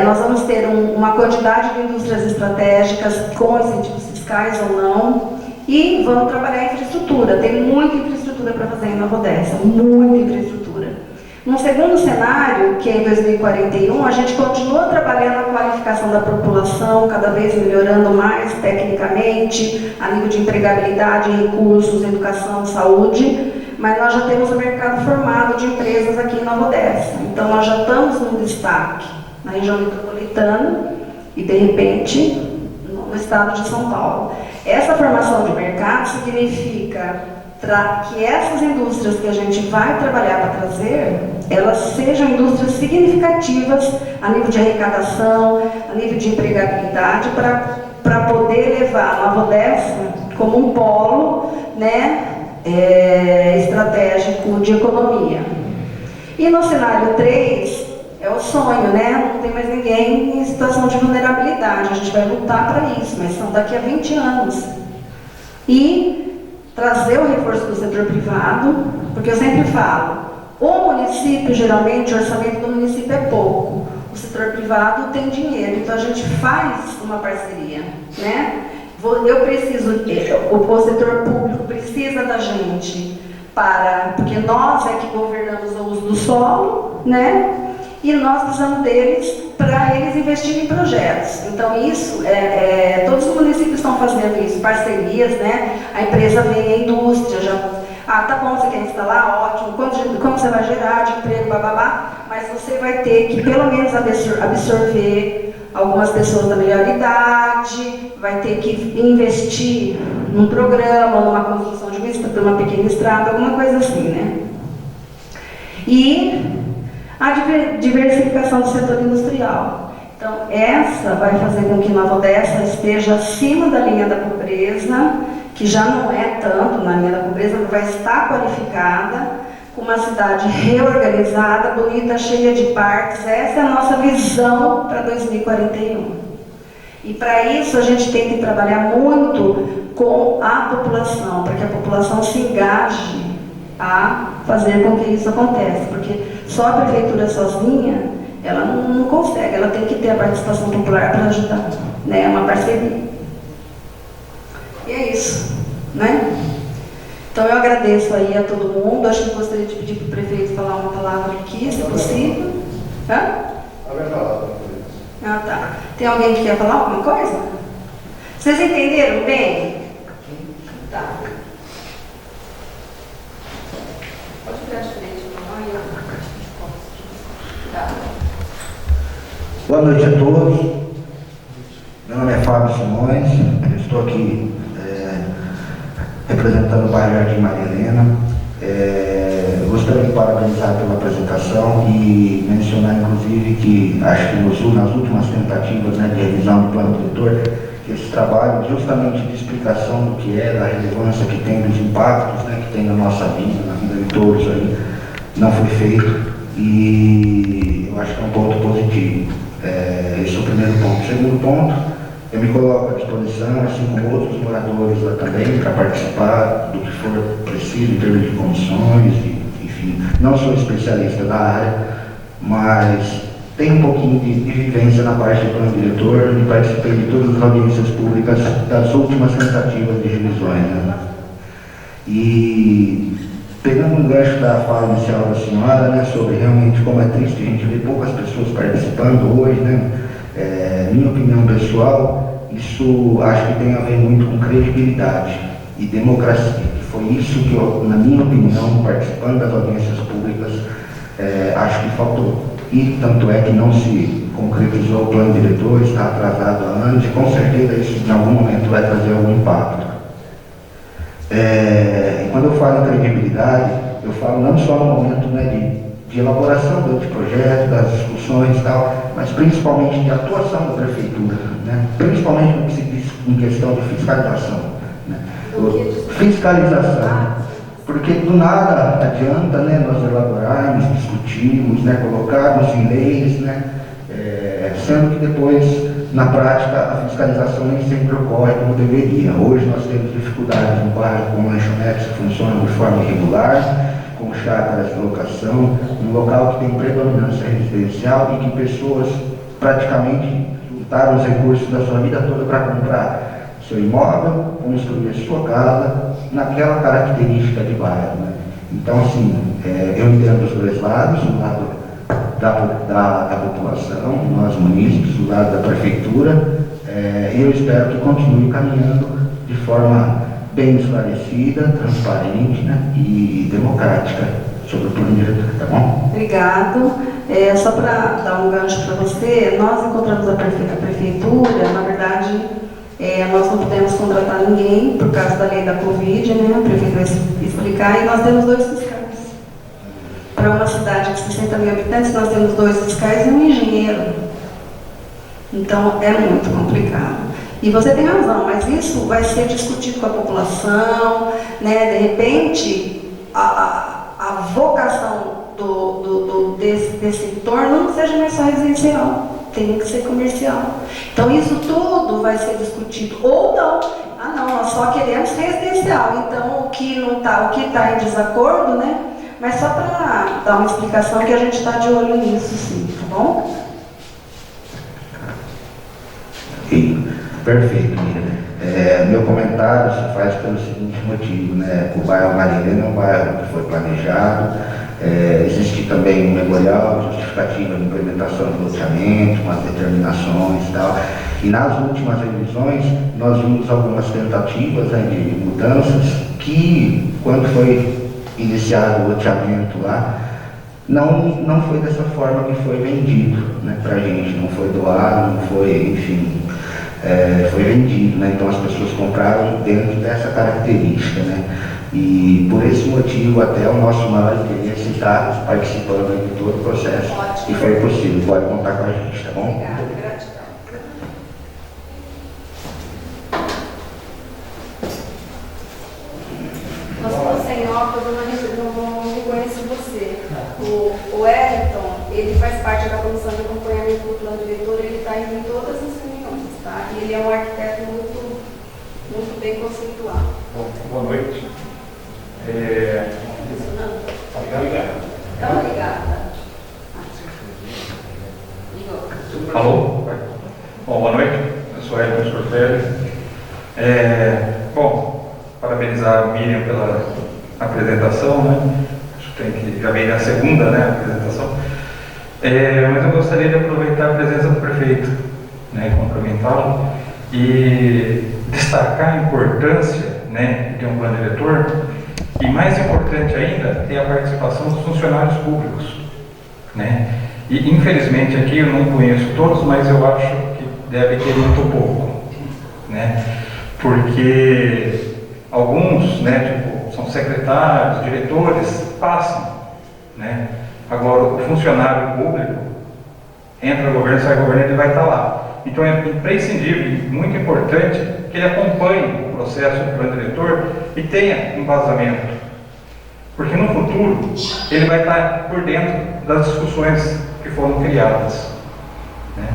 Speaker 1: Nós vamos ter uma quantidade de indústrias estratégicas com incentivos fiscais ou não, e vamos trabalhar a infraestrutura. Tem muita infraestrutura para fazer em Nova Odessa, muita infraestrutura. Num segundo cenário, que é em 2041, a gente continua trabalhando a qualificação da população, cada vez melhorando mais tecnicamente, a nível de empregabilidade, recursos, educação, saúde, mas nós já temos um mercado formado de empresas aqui em Nova Odessa. Então nós já estamos no destaque na região metropolitana e, de repente, no estado de São Paulo. Essa formação de mercado significa que essas indústrias que a gente vai trabalhar para trazer, elas sejam indústrias significativas a nível de arrecadação, a nível de empregabilidade, para poder levar a Nova Odessa como um polo, né, estratégico de economia. E no cenário 3, é o sonho, né? Não tem mais ninguém em situação de vulnerabilidade. A gente vai lutar para isso, mas são daqui a 20 anos. E trazer o reforço do setor privado, porque eu sempre falo, o município, geralmente, o orçamento do município é pouco. O setor privado tem dinheiro, então a gente faz uma parceria, né? O setor público precisa da gente porque nós é que governamos o uso do solo, né? E nós precisamos deles para eles investirem em projetos. Então isso, todos os municípios estão fazendo isso, parcerias, né? A empresa vem, a indústria tá bom, você quer instalar, ótimo, quanto você vai gerar de emprego, bababá, mas você vai ter que pelo menos absorver algumas pessoas da melhor idade, vai ter que investir num programa, numa construção de uma pequena estrada, alguma coisa assim, né? E A diversificação do setor industrial. Então, essa vai fazer com que Nova Odessa esteja acima da linha da pobreza, que já não é tanto na linha da pobreza, mas vai estar qualificada, com uma cidade reorganizada, bonita, cheia de parques. Essa é a nossa visão para 2041. E para isso a gente tem que trabalhar muito com a população, para que a população se engaje a fazer com que isso aconteça, porque só a prefeitura sozinha, ela não consegue, ela tem que ter a participação popular para ajudar, né? É uma parceria. E é isso, né? Então eu agradeço aí a todo mundo, acho que gostaria de pedir para o prefeito falar uma palavra aqui, se possível. Hã? Ah, tá. Tem alguém que quer falar alguma coisa? Vocês entenderam bem? Tá. Pode virar de frente, tá.
Speaker 2: Boa noite a todos. Meu nome é Fábio Simões, eu estou aqui representando o bairro Jardim Maria Helena. Gostaria de parabenizar pela apresentação e mencionar, inclusive, que acho que nas últimas tentativas, né, de revisão do plano diretor, que esse trabalho justamente de explicação do que é, da relevância que tem, dos impactos, né, que tem na nossa vida, na vida de todos aí, não foi feito, e eu acho que é um ponto positivo. Esse é o primeiro ponto. Segundo ponto, eu me coloco à disposição, assim como outros moradores lá também, para participar do que for preciso em termos de comissões, enfim. Não sou especialista da área, mas tenho um pouquinho de vivência na parte de plano diretor e participei de todas as audiências públicas das últimas tentativas de revisões, né? E pegando um gancho da fala inicial da senhora, né, sobre realmente como é triste a gente ver poucas pessoas participando hoje, né? Minha opinião pessoal, isso acho que tem a ver muito com credibilidade e democracia. E foi isso que eu, na minha opinião, participando das audiências públicas, acho que faltou. E tanto é que não se concretizou o plano diretor, está atrasado há anos, e com certeza isso em algum momento vai trazer algum impacto. E quando eu falo em credibilidade, eu falo não só no momento, né, de elaboração do projeto, das discussões e tal, mas principalmente de atuação da prefeitura, né? Principalmente no que se diz em questão de fiscalização. Né? Fiscalização, porque do nada adianta, né, nós elaborarmos, discutirmos, né, colocarmos em leis, né, sendo que depois, na prática, a fiscalização nem sempre ocorre como deveria. Hoje nós temos dificuldades no bairro com lanchonetes que funcionam de forma irregular, com chácaras de locação, um local que tem predominância residencial e que pessoas praticamente juntaram os recursos da sua vida toda para comprar seu imóvel, construir a sua casa naquela característica de bairro. Né? Então, assim, eu entendo os dois lados, o lado da população, nós munícipes, o lado da prefeitura, e eu espero que continue caminhando de forma bem esclarecida, transparente, né, e democrática sobre o plano diretor, tá bom?
Speaker 1: Obrigado. Só para dar um gancho para você, nós encontramos a prefeitura, na verdade, nós não podemos contratar ninguém por causa da lei da Covid, né, a prefeitura vai explicar, e nós temos 2 fiscais. Para uma cidade de 60 mil habitantes, nós temos 2 fiscais e um engenheiro. Então, é muito complicado. E você tem razão, mas isso vai ser discutido com a população, né? De repente, a vocação desse entorno não seja mais só residencial, tem que ser comercial. Então isso tudo vai ser discutido, ou não. Ah não, nós só queremos residencial, então o que está em desacordo, né? Mas só para dar uma explicação que a gente está de olho nisso sim, tá bom?
Speaker 2: Perfeito, Miriam. Meu comentário se faz pelo seguinte motivo, né? O bairro Maria Helena é um bairro que foi planejado, existe também um memorial, justificativa de implementação do loteamento, umas determinações e tal. E nas últimas revisões, nós vimos algumas tentativas, né, de mudanças que, quando foi iniciado o loteamento lá, não foi dessa forma que foi vendido, né, para a gente, não foi doado, não foi, enfim, foi vendido, né? Então as pessoas compraram dentro dessa característica, né? E por esse motivo, até o nosso maior interesse está participando aí de todo o processo.
Speaker 1: Ótimo.
Speaker 2: E foi possível, pode contar com a gente, tá bom?
Speaker 1: Obrigada, gratidão. Nós estamos sem óculos, eu não reconheço você. O Wellington, ele faz parte da comissão de acompanhamento do plano diretor, ele está indo em todas as reuniões, tá? E ele é um arquiteto muito bem conceituado.
Speaker 3: Bom, boa noite.
Speaker 1: Obrigado. Então, obrigada.
Speaker 3: Alô? Bom, boa noite. Eu sou Edson Scortelli. Bom, parabenizar a Miriam pela apresentação, né? Acho que tem que já vem a segunda, né, apresentação. Mas eu gostaria de aproveitar a presença do prefeito, né, cumprimentá-lo e destacar a importância, né, de ter um plano diretor e, mais importante ainda, ter a participação dos funcionários públicos, né? E, infelizmente, aqui eu não conheço todos, mas eu acho que deve ter muito pouco, né? Porque alguns, né, tipo, são secretários, diretores, passam, né? Agora, o funcionário público, entra no governo, sai do governo, ele vai estar lá. Então, é imprescindível e muito importante que ele acompanhe o processo do plano diretor e tenha embasamento. Porque no futuro, ele vai estar por dentro das discussões que foram criadas, né?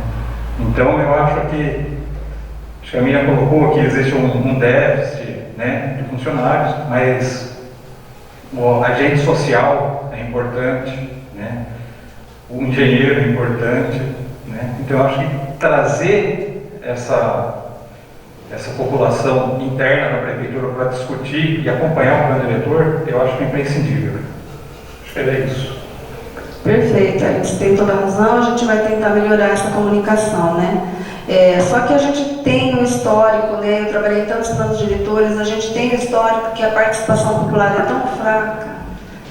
Speaker 3: Então, eu acho que a Miriam colocou que existe um déficit, né, de funcionários, mas o agente social é importante, né? O engenheiro é importante, né? Então, eu acho que trazer essa população interna da prefeitura para discutir e acompanhar o plano diretor, eu acho que é imprescindível. Acho que é isso.
Speaker 1: Perfeito, você tem toda a razão, a gente vai tentar melhorar essa comunicação, né? Só que a gente tem um histórico, né? Eu trabalhei em tantos planos diretores, a gente tem um histórico que a participação popular é tão fraca.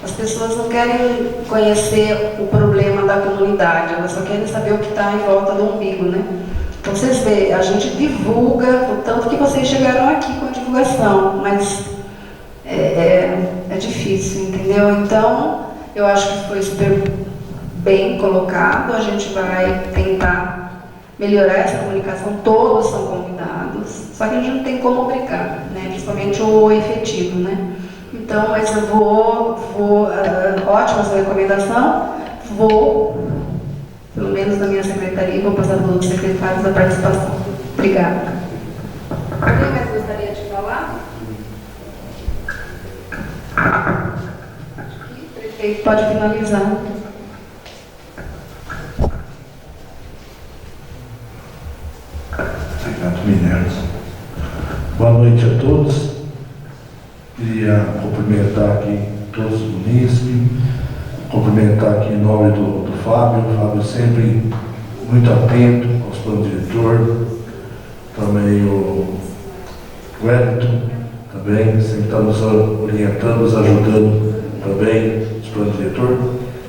Speaker 1: As pessoas não querem conhecer o problema da comunidade, elas só querem saber o que está em volta do umbigo, né? Então vocês veem, a gente divulga, o tanto que vocês chegaram aqui com a divulgação, mas é difícil, entendeu? Então, eu acho que foi super bem colocado, a gente vai tentar melhorar essa comunicação, todos são convidados, só que a gente não tem como obrigar, né? Principalmente o efetivo, né? Então, mas eu ótima essa recomendação, pelo menos na minha secretaria, vou passar para os secretários da participação. Obrigada. Alguém mais gostaria de falar? Acho que o prefeito pode finalizar.
Speaker 4: Renato Mineiros. Boa noite a todos. Queria cumprimentar aqui todos os munícipes, cumprimentar aqui em nome do Fábio. O Fábio sempre muito atento aos planos diretor, também o Wellington, também sempre está nos orientando, nos ajudando também, os planos diretor.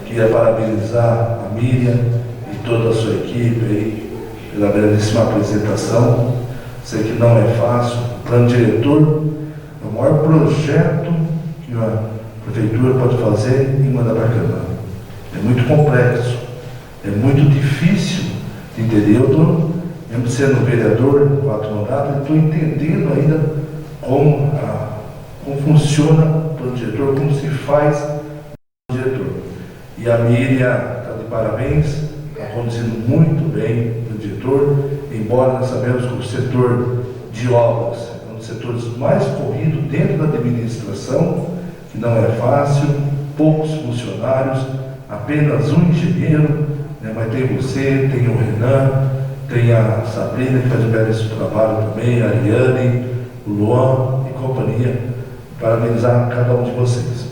Speaker 4: Queria parabenizar a Miriam e toda a sua equipe aí pela belíssima apresentação. Sei que não é fácil. O plano diretor é o maior projeto que a prefeitura pode fazer em mandar para a Câmara. É muito complexo, é muito difícil de entender. Eu estou, mesmo sendo vereador, 4 mandatos, estou entendendo ainda como funciona o plano diretor, como se faz o plano diretor. E a Miriam está de parabéns, está conduzindo muito bem o plano diretor, embora nós sabemos que o setor de obras é um dos setores mais corridos dentro da administração, que não é fácil, poucos funcionários, apenas um engenheiro, né? Mas tem você, tem o Renan, tem a Sabrina, que faz um belíssimo trabalho também, a Ariane, o Luan e companhia. Parabenizar cada um de vocês.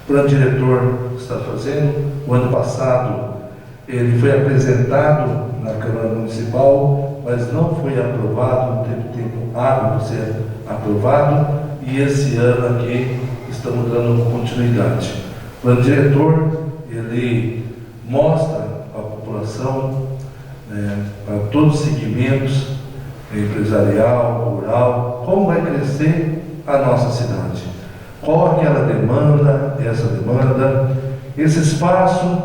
Speaker 4: O plano diretor que está fazendo, o ano passado, ele foi apresentado na Câmara Municipal, mas não foi aprovado, não teve tempo hábil de ser aprovado, e esse ano aqui estamos dando continuidade. O plano diretor, ele mostra à população, para todos os segmentos, empresarial, rural, como vai crescer a nossa cidade. Qual aquela demanda, essa demanda? Esse espaço,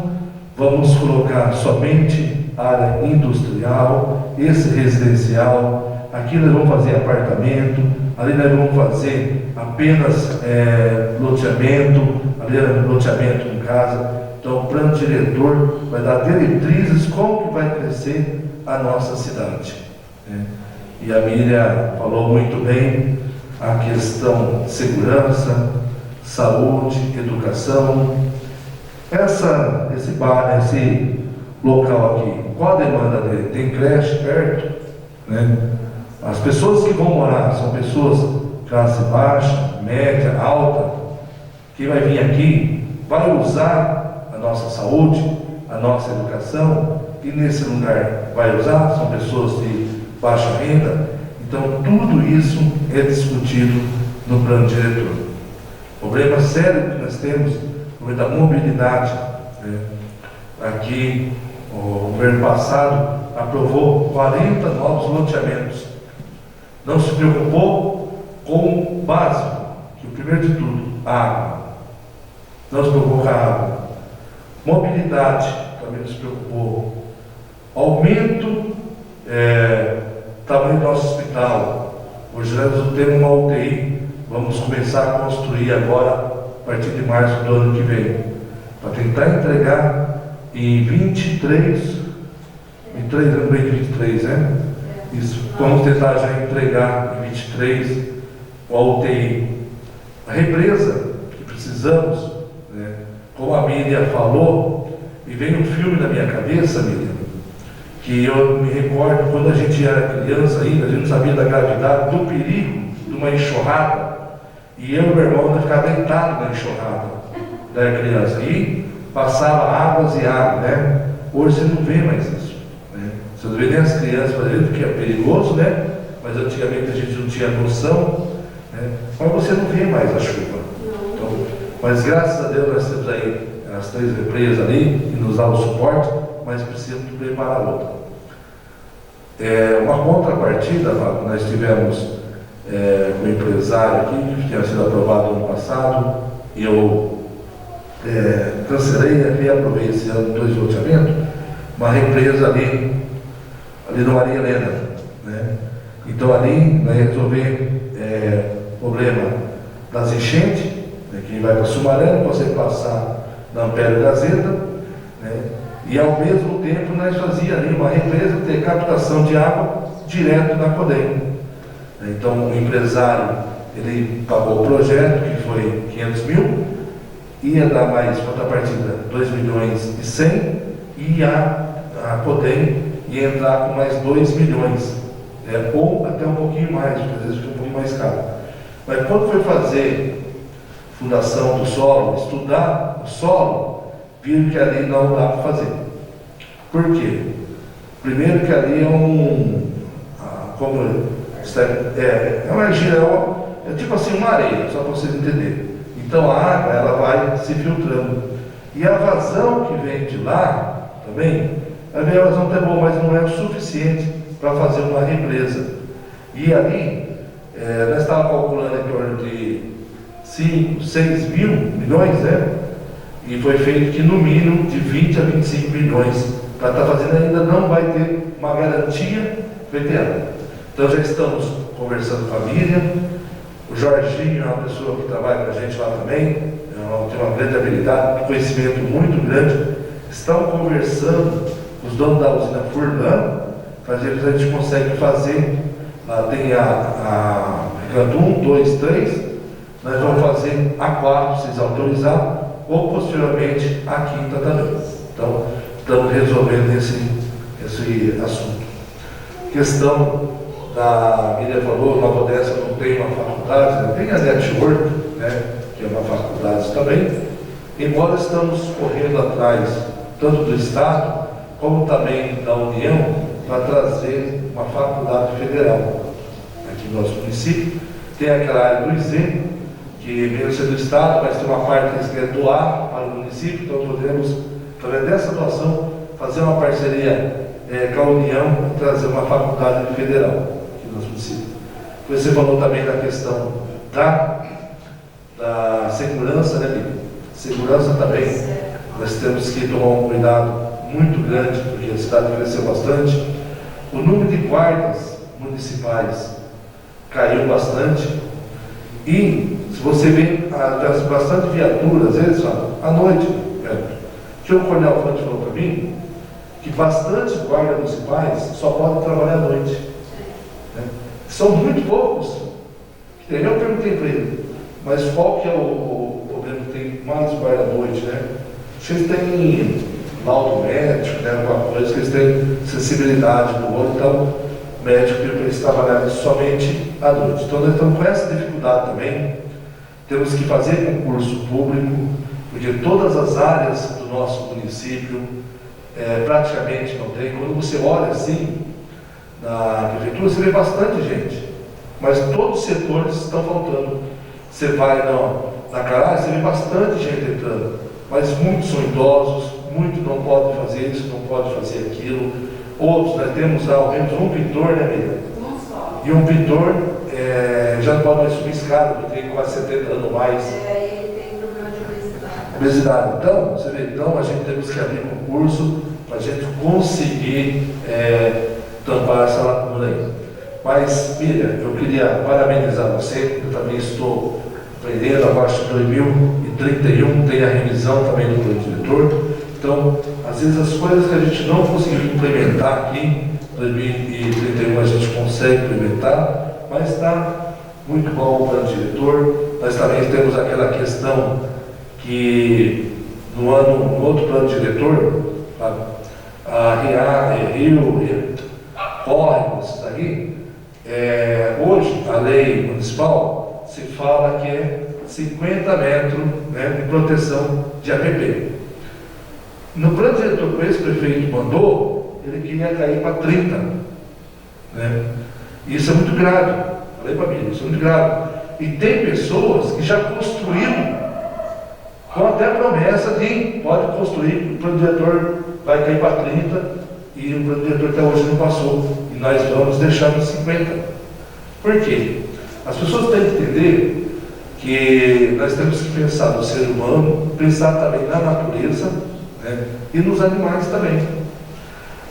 Speaker 4: vamos colocar somente área industrial, esse residencial, aqui nós vamos fazer apartamento, ali nós vamos fazer apenas loteamento, ali é loteamento em casa. Então o plano diretor vai dar diretrizes como que vai crescer a nossa cidade, né? E a Miriam falou muito bem a questão de segurança, saúde, educação. Esse local aqui, qual a demanda dele? Tem creche perto, né? As pessoas que vão morar são pessoas classe baixa, média, alta. Quem vai vir aqui vai usar a nossa saúde, a nossa educação, e nesse lugar vai usar, são pessoas de baixa renda. Então tudo isso é discutido no plano diretor. O problema sério que nós temos é da mobilidade, né? Aqui o governo passado aprovou 40 novos loteamentos. Não se preocupou com o básico, que o primeiro de tudo, a água. Não se preocupou com a água. Mobilidade também não se preocupou. Aumento tamanho do nosso hospital. Hoje nós temos uma UTI. Vamos começar a construir agora, a partir de março do ano que vem, para tentar entregar em 23, né? Isso, vamos tentar já entregar em 23 a UTI. A represa que precisamos, né? Como a Miriam falou, e veio um filme na minha cabeça, Miriam, que eu me recordo quando a gente era criança ainda, a gente não sabia da gravidade, do perigo de uma enxurrada, e eu e meu irmão ficava deitado na enxurrada da criança, e passava águas e água, né? Hoje você não vê mais isso, né? Você não vê nem as crianças fazendo, porque é perigoso, né? Mas antigamente a gente não tinha noção, né? Mas você não vê mais a chuva. Então, mas graças a Deus nós temos aí as 3 represas ali, que nos dá o suporte, mas precisamos preparar outra. Uma contrapartida, nós tivemos um empresário aqui, que tinha sido aprovado no ano passado, e eu cancelei e reaprovei esse ano 2 loteamentos, uma represa ali no Maria Helena, né? Então ali vai resolver o problema das enchentes, né? Quem vai para Sumaré não consegue passar na Ampério Gazeta, né? E ao mesmo tempo nós fazíamos ali uma represa ter captação de água direto na CODEM. Então o empresário, ele pagou o projeto, que foi 500 mil, ia dar mais contrapartida 2 milhões e 100, e a CODEM ia entrar com mais 2 milhões, ou até um pouquinho mais, porque às vezes fica um pouquinho mais caro. Mas quando foi fazer fundação do solo, estudar o solo, viram que ali não dá para fazer. Por quê? Primeiro que ali é uma argila, é tipo assim uma areia, só para vocês entenderem. Então a água ela vai se filtrando. E a vazão que vem de lá também, a vazão até boa, mas não é o suficiente para fazer uma represa. E ali, nós estávamos calculando em torno de 5, 6 mil milhões, né? E foi feito que no mínimo de 20 a 25 milhões. Para estar fazendo ainda não vai ter uma garantia veterana. Então já estamos conversando com a Miriam. O Jorginho é uma pessoa que trabalha com a gente lá também, tem uma grande habilidade, um conhecimento muito grande. Estão conversando com os donos da usina Furlan, para ver se a gente consegue fazer. Lá tem a Recanto 1, 2, 3, nós vamos fazer a 4, se vocês autorizar, ou posteriormente a 5ª também. Então, estamos resolvendo esse assunto. Questão da Miriam falou, Nova Odessa não tem uma faculdade, né? Tem a Network, né? Que é uma faculdade também, embora estamos correndo atrás, tanto do Estado, como também da União, para trazer uma faculdade federal aqui no nosso município. Tem aquela área do IZ, que mesmo sendo do Estado, mas tem uma parte que eles querem doar para o município, então podemos, através dessa doação, fazer uma parceria com a União e trazer uma faculdade federal aqui no nosso município. Você falou também da questão da segurança, né, Bíblia? Segurança também. Nós temos que tomar um cuidado muito grande, porque a cidade cresceu bastante. O número de guardas municipais caiu bastante. E, se você vê, bastante viaturas, eles falam, à noite, que o Coronel Fante falou para mim, que bastantes guardas municipais só podem trabalhar à noite. Né? São muito poucos. Eu perguntei para ele, mas qual que é o problema que tem mais guarda à noite, né? Vocês têm laudo médico, né? Alguma coisa que eles têm sensibilidade do olho, então o médico pediu para eles trabalharem somente à noite. Então nós estamos com essa dificuldade também. Temos que fazer concurso público, porque todas as áreas do nosso município praticamente não tem. Quando você olha assim, na prefeitura, você vê bastante gente, mas todos os setores estão faltando. Você vai na Caralho, você vê bastante gente entrando, mas muitos são idosos, muitos não podem fazer isso, não podem fazer aquilo. Outros, nós temos ao menos um pintor, né, Miriam?
Speaker 1: Não só.
Speaker 4: E um pintor já não pode mais subir escada, porque tem quase 70 anos mais.
Speaker 1: Ele tem problema de obesidade.
Speaker 4: Obesidade. Então, você vê, então a gente temos que abrir concurso para a gente conseguir tampar essa lacuna aí. Mas, Miriam, eu queria parabenizar você, eu também estou aprendendo, abaixo de 2031 tem a revisão também do plano diretor. Então, às vezes as coisas que a gente não conseguiu implementar aqui, em 2031 a gente consegue implementar, mas está muito bom o plano diretor. Nós também temos aquela questão que no outro plano diretor, rio, córregos, aí, hoje a lei municipal se fala que é 50 metros, né, de proteção de APP. No plano diretor que esse prefeito mandou, ele queria cair para 30. Né? Isso é muito grave. Falei para mim, isso é muito grave. E tem pessoas que já construíram com até a promessa de pode construir, o plano diretor vai cair para 30 e o plano diretor até hoje não passou. E nós vamos deixar nos 50. Por quê? As pessoas têm que entender que nós temos que pensar no ser humano, pensar também na natureza, né? E nos animais também.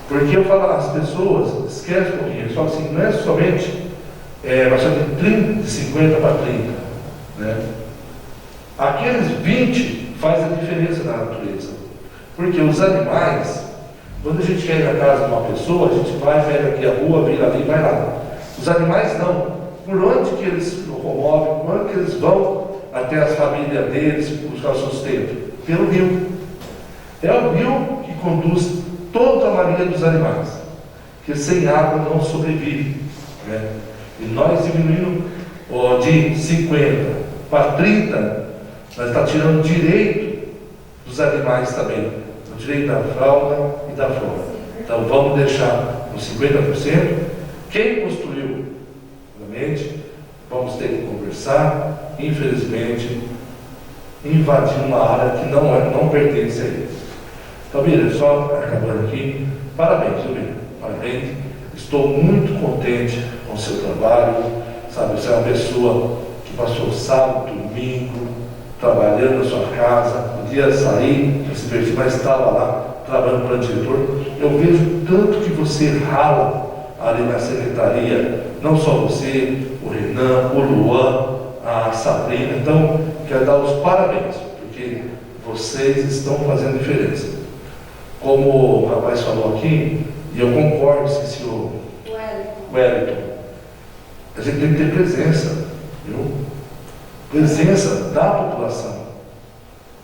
Speaker 4: Porque eu falo, as pessoas esquecem um pouquinho, eles falam assim, não é somente baixar de 30, de 50 para 30. Né? Aqueles 20 faz a diferença na natureza. Porque os animais, quando a gente quer ir na casa de uma pessoa, a gente vai, pega aqui a rua, vira ali e vai lá. Os animais não. Por onde que eles se locomovem, por onde que eles vão até as famílias deles, buscar sustento? Pelo rio. É o rio que conduz toda a maioria dos animais, que sem água não sobrevive. Né? E nós diminuindo de 50 para 30, nós estamos tirando o direito dos animais também, o direito da fauna e da flora. Então vamos deixar nos 50%. Quem construiu, obviamente, vamos ter que conversar, infelizmente, invadir uma área que não pertence a eles. Então, Miriam, só acabando aqui, parabéns, Miriam, parabéns. Estou muito contente com o seu trabalho, sabe, você é uma pessoa que passou sábado, domingo, trabalhando na sua casa, podia sair, se divertir, mas estava lá, trabalhando para o diretor. Eu vejo tanto que você rala ali na secretaria, não só você, o Renan, o Luan, a Sabrina. Então, quero dar os parabéns, porque vocês estão fazendo diferença. Como o rapaz falou aqui, e eu concordo, esqueci o Wellington, a gente tem que ter presença, viu? Presença da população.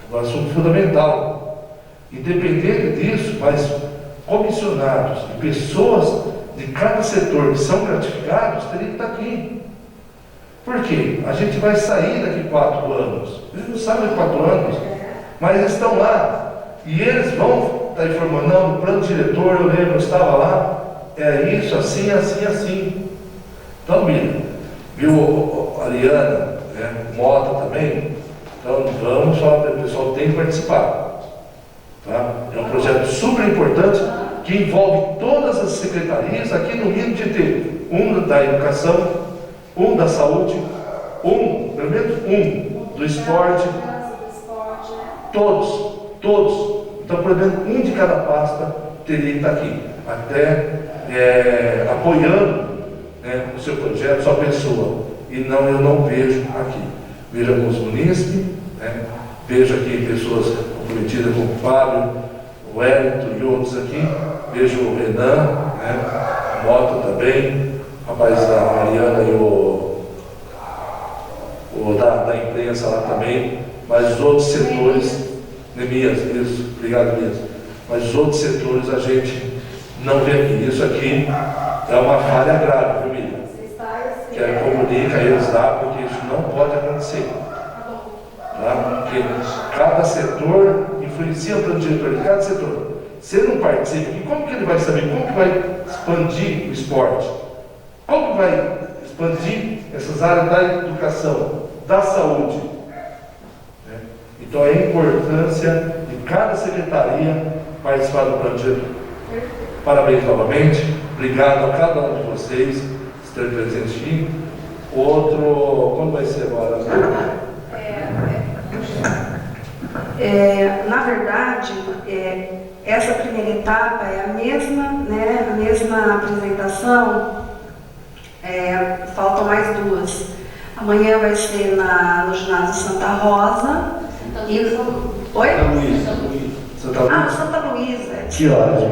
Speaker 4: População fundamental. Independente disso, mas comissionados e pessoas de cada setor que são gratificados teriam que estar aqui. Por quê? A gente vai sair daqui 4 anos. Eles não sabem daqui 4 anos, mas eles estão lá. E eles vão estar informando, não, no plano diretor, eu lembro, eu estava lá, é isso, assim, assim, assim. Então, Miriam, viu a Ariana, né, o Mota também? Então, vamos falar para o pessoal, tem que participar. Tá? É um projeto super importante que envolve todas as secretarias, aqui no mínimo de ter um da educação, um da saúde, pelo menos um, do esporte, todos. Então, por exemplo, um de cada pasta teria que estar aqui, até apoiando, né, o seu projeto, sua pessoa. E não, eu não vejo aqui. Vejo alguns munícipes, né, vejo aqui pessoas comprometidas com o Fábio, o Wellington e outros aqui, vejo o Renan, né, a Mota também, rapaz, a Mariana e o da imprensa lá também, mas os outros setores, Nemias, isso, obrigado mesmo, mas os outros setores a gente não vê aqui. Isso aqui é uma falha grave, viu, Miriam? Que comunica a eles lá, porque isso não pode acontecer. Tá? Porque cada setor influencia o plano diretor de cada setor. Se ele não participa, como que ele vai saber como que vai expandir o esporte? Como que vai expandir essas áreas da educação, da saúde? Né? Então é a importância de cada secretaria participar do plano diretor. Parabéns novamente, obrigado a cada um de vocês que estão presentes aqui. Outro, quando vai ser agora?
Speaker 1: Na verdade, essa primeira etapa é a mesma, né, a mesma apresentação, faltam mais duas. Amanhã vai ser no ginásio Santa Rosa. Oi? Santa Luísa.
Speaker 4: Que horas?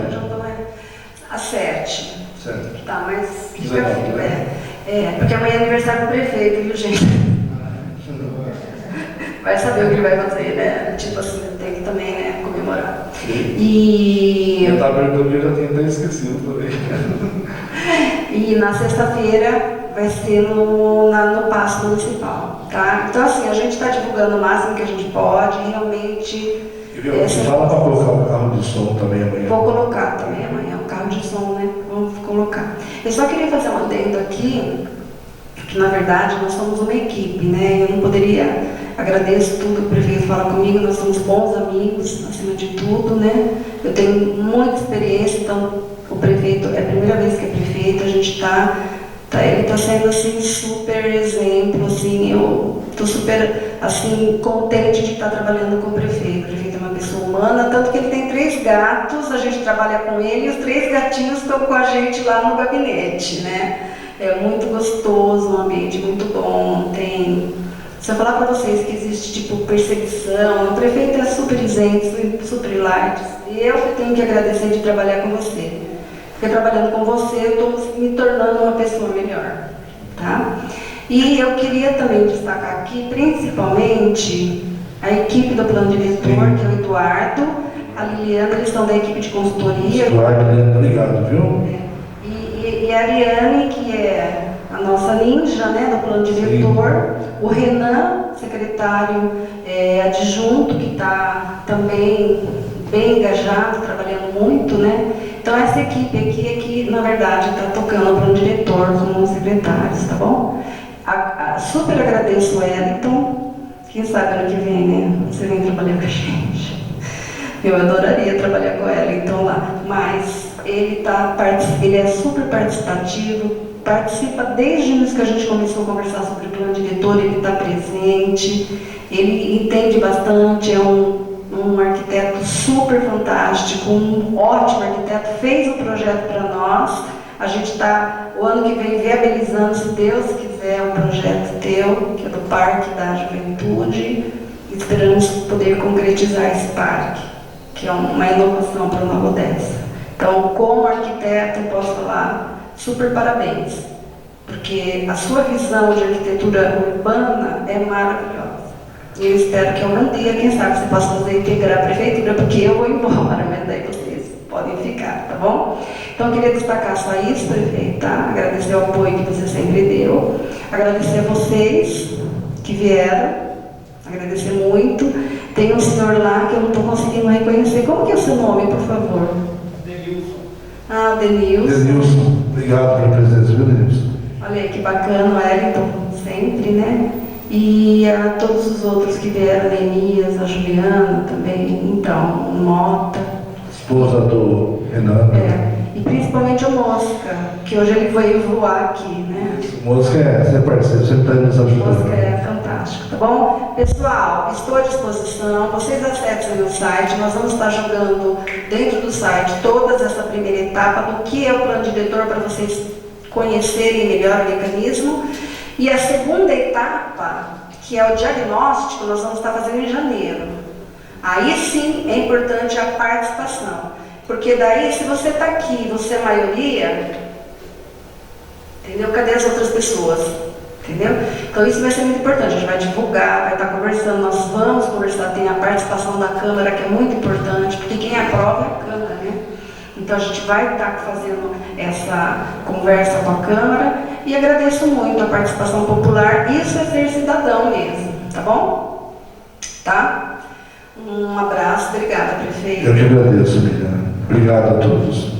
Speaker 1: Às 7.
Speaker 4: Certo.
Speaker 1: Tá, mas fica frio, porque amanhã é aniversário do prefeito, viu, gente? Vai saber o que ele vai fazer, né? Tipo assim, tem que também, né, comemorar. E
Speaker 4: eu estava perguntando, eu já tinha até esquecido também.
Speaker 1: E na sexta-feira vai ser no Paço Municipal, tá? Então, assim, a gente está divulgando o máximo que a gente pode, realmente.
Speaker 4: Fala para colocar o carro de som também amanhã.
Speaker 1: Vou colocar também amanhã, o carro de som, né? Vamos colocar. Eu só queria fazer um adendo aqui, que na verdade nós somos uma equipe, né? Eu não poderia, agradeço tudo que o prefeito fala comigo, nós somos bons amigos, acima de tudo, né? Eu tenho muita experiência, então o prefeito, é a primeira vez que é prefeito, a gente ele está sendo assim super exemplo, assim, eu estou super assim contente de estar trabalhando com o prefeito. O prefeito é uma pessoa humana, tanto que ele tem 3 gatos, a gente trabalha com ele e os 3 gatinhos estão com a gente lá no gabinete, né? É muito gostoso, um ambiente muito bom, se eu falar para vocês que existe tipo perseguição, o prefeito é super isento, super light, e eu que tenho que agradecer de trabalhar com você. Porque trabalhando com você, eu estou me tornando uma pessoa melhor, tá? E eu queria também destacar aqui, principalmente, a equipe do plano diretor, que é o Eduardo, a Liliana, eles são da equipe de consultoria.
Speaker 4: Eduardo, obrigado, viu?
Speaker 1: E a Ariane, que é a nossa ninja, né, do plano diretor. Sim. O Renan, secretário adjunto, que está também bem engajado, trabalhando muito, né? Então essa equipe aqui é que, na verdade, está tocando o plano diretor como secretários, tá bom? Super agradeço o Wellington, quem sabe ano que vem, né? Você vem trabalhar com a gente. Eu adoraria trabalhar com o Wellington lá, mas ele é super participativo, participa desde o início que a gente começou a conversar sobre o plano diretor, ele está presente, ele entende bastante, é um arquiteto super fantástico, um ótimo arquiteto, fez um projeto para nós. A gente está, o ano que vem, viabilizando, se Deus quiser, um projeto teu, que é do Parque da Juventude. Esperamos poder concretizar esse parque, que é uma inovação para Nova Odessa. Então, como arquiteto, eu posso falar, super parabéns, porque a sua visão de arquitetura urbana é maravilhosa. E eu espero que algum dia, quem sabe, você possa fazer integrar a prefeitura, porque eu vou embora, mas daí vocês podem ficar, tá bom? Então, eu queria destacar só isso, prefeito, tá? Agradecer o apoio que você sempre deu, agradecer a vocês que vieram, agradecer muito. Tem um senhor lá que eu não estou conseguindo reconhecer. Como que é o seu nome, por favor?
Speaker 3: Denilson.
Speaker 1: Ah, Denilson.
Speaker 4: Denilson, obrigado pela presença, viu, Denilson?
Speaker 1: Olha aí que bacana, o Wellington, sempre, né? E a todos os outros que vieram, a Nemias, a Juliana também, então, o Mota.
Speaker 4: Esposa do Renan.
Speaker 1: E principalmente o Mosca, que hoje ele veio voar aqui, né? né?
Speaker 4: Música é parceiro, sempre está nos ajudando.
Speaker 1: Música é fantástico, tá bom? Pessoal, estou à disposição, vocês acessem o meu site, nós vamos estar jogando dentro do site toda essa primeira etapa do que é o plano diretor para vocês conhecerem melhor o mecanismo. E a segunda etapa, que é o diagnóstico, nós vamos estar fazendo em janeiro. Aí sim é importante a participação, porque daí se você está aqui, você é a maioria, entendeu? Cadê as outras pessoas? Entendeu? Então isso vai ser muito importante, a gente vai divulgar, vai estar conversando, nós vamos conversar, tem a participação da Câmara que é muito importante, porque quem aprova é a Câmara, né? Então a gente vai estar fazendo essa conversa com a Câmara e agradeço muito a participação popular, isso é ser cidadão mesmo, tá bom? Tá? Um abraço, obrigada, prefeito.
Speaker 4: Eu que agradeço, Miriam. Obrigado a todos.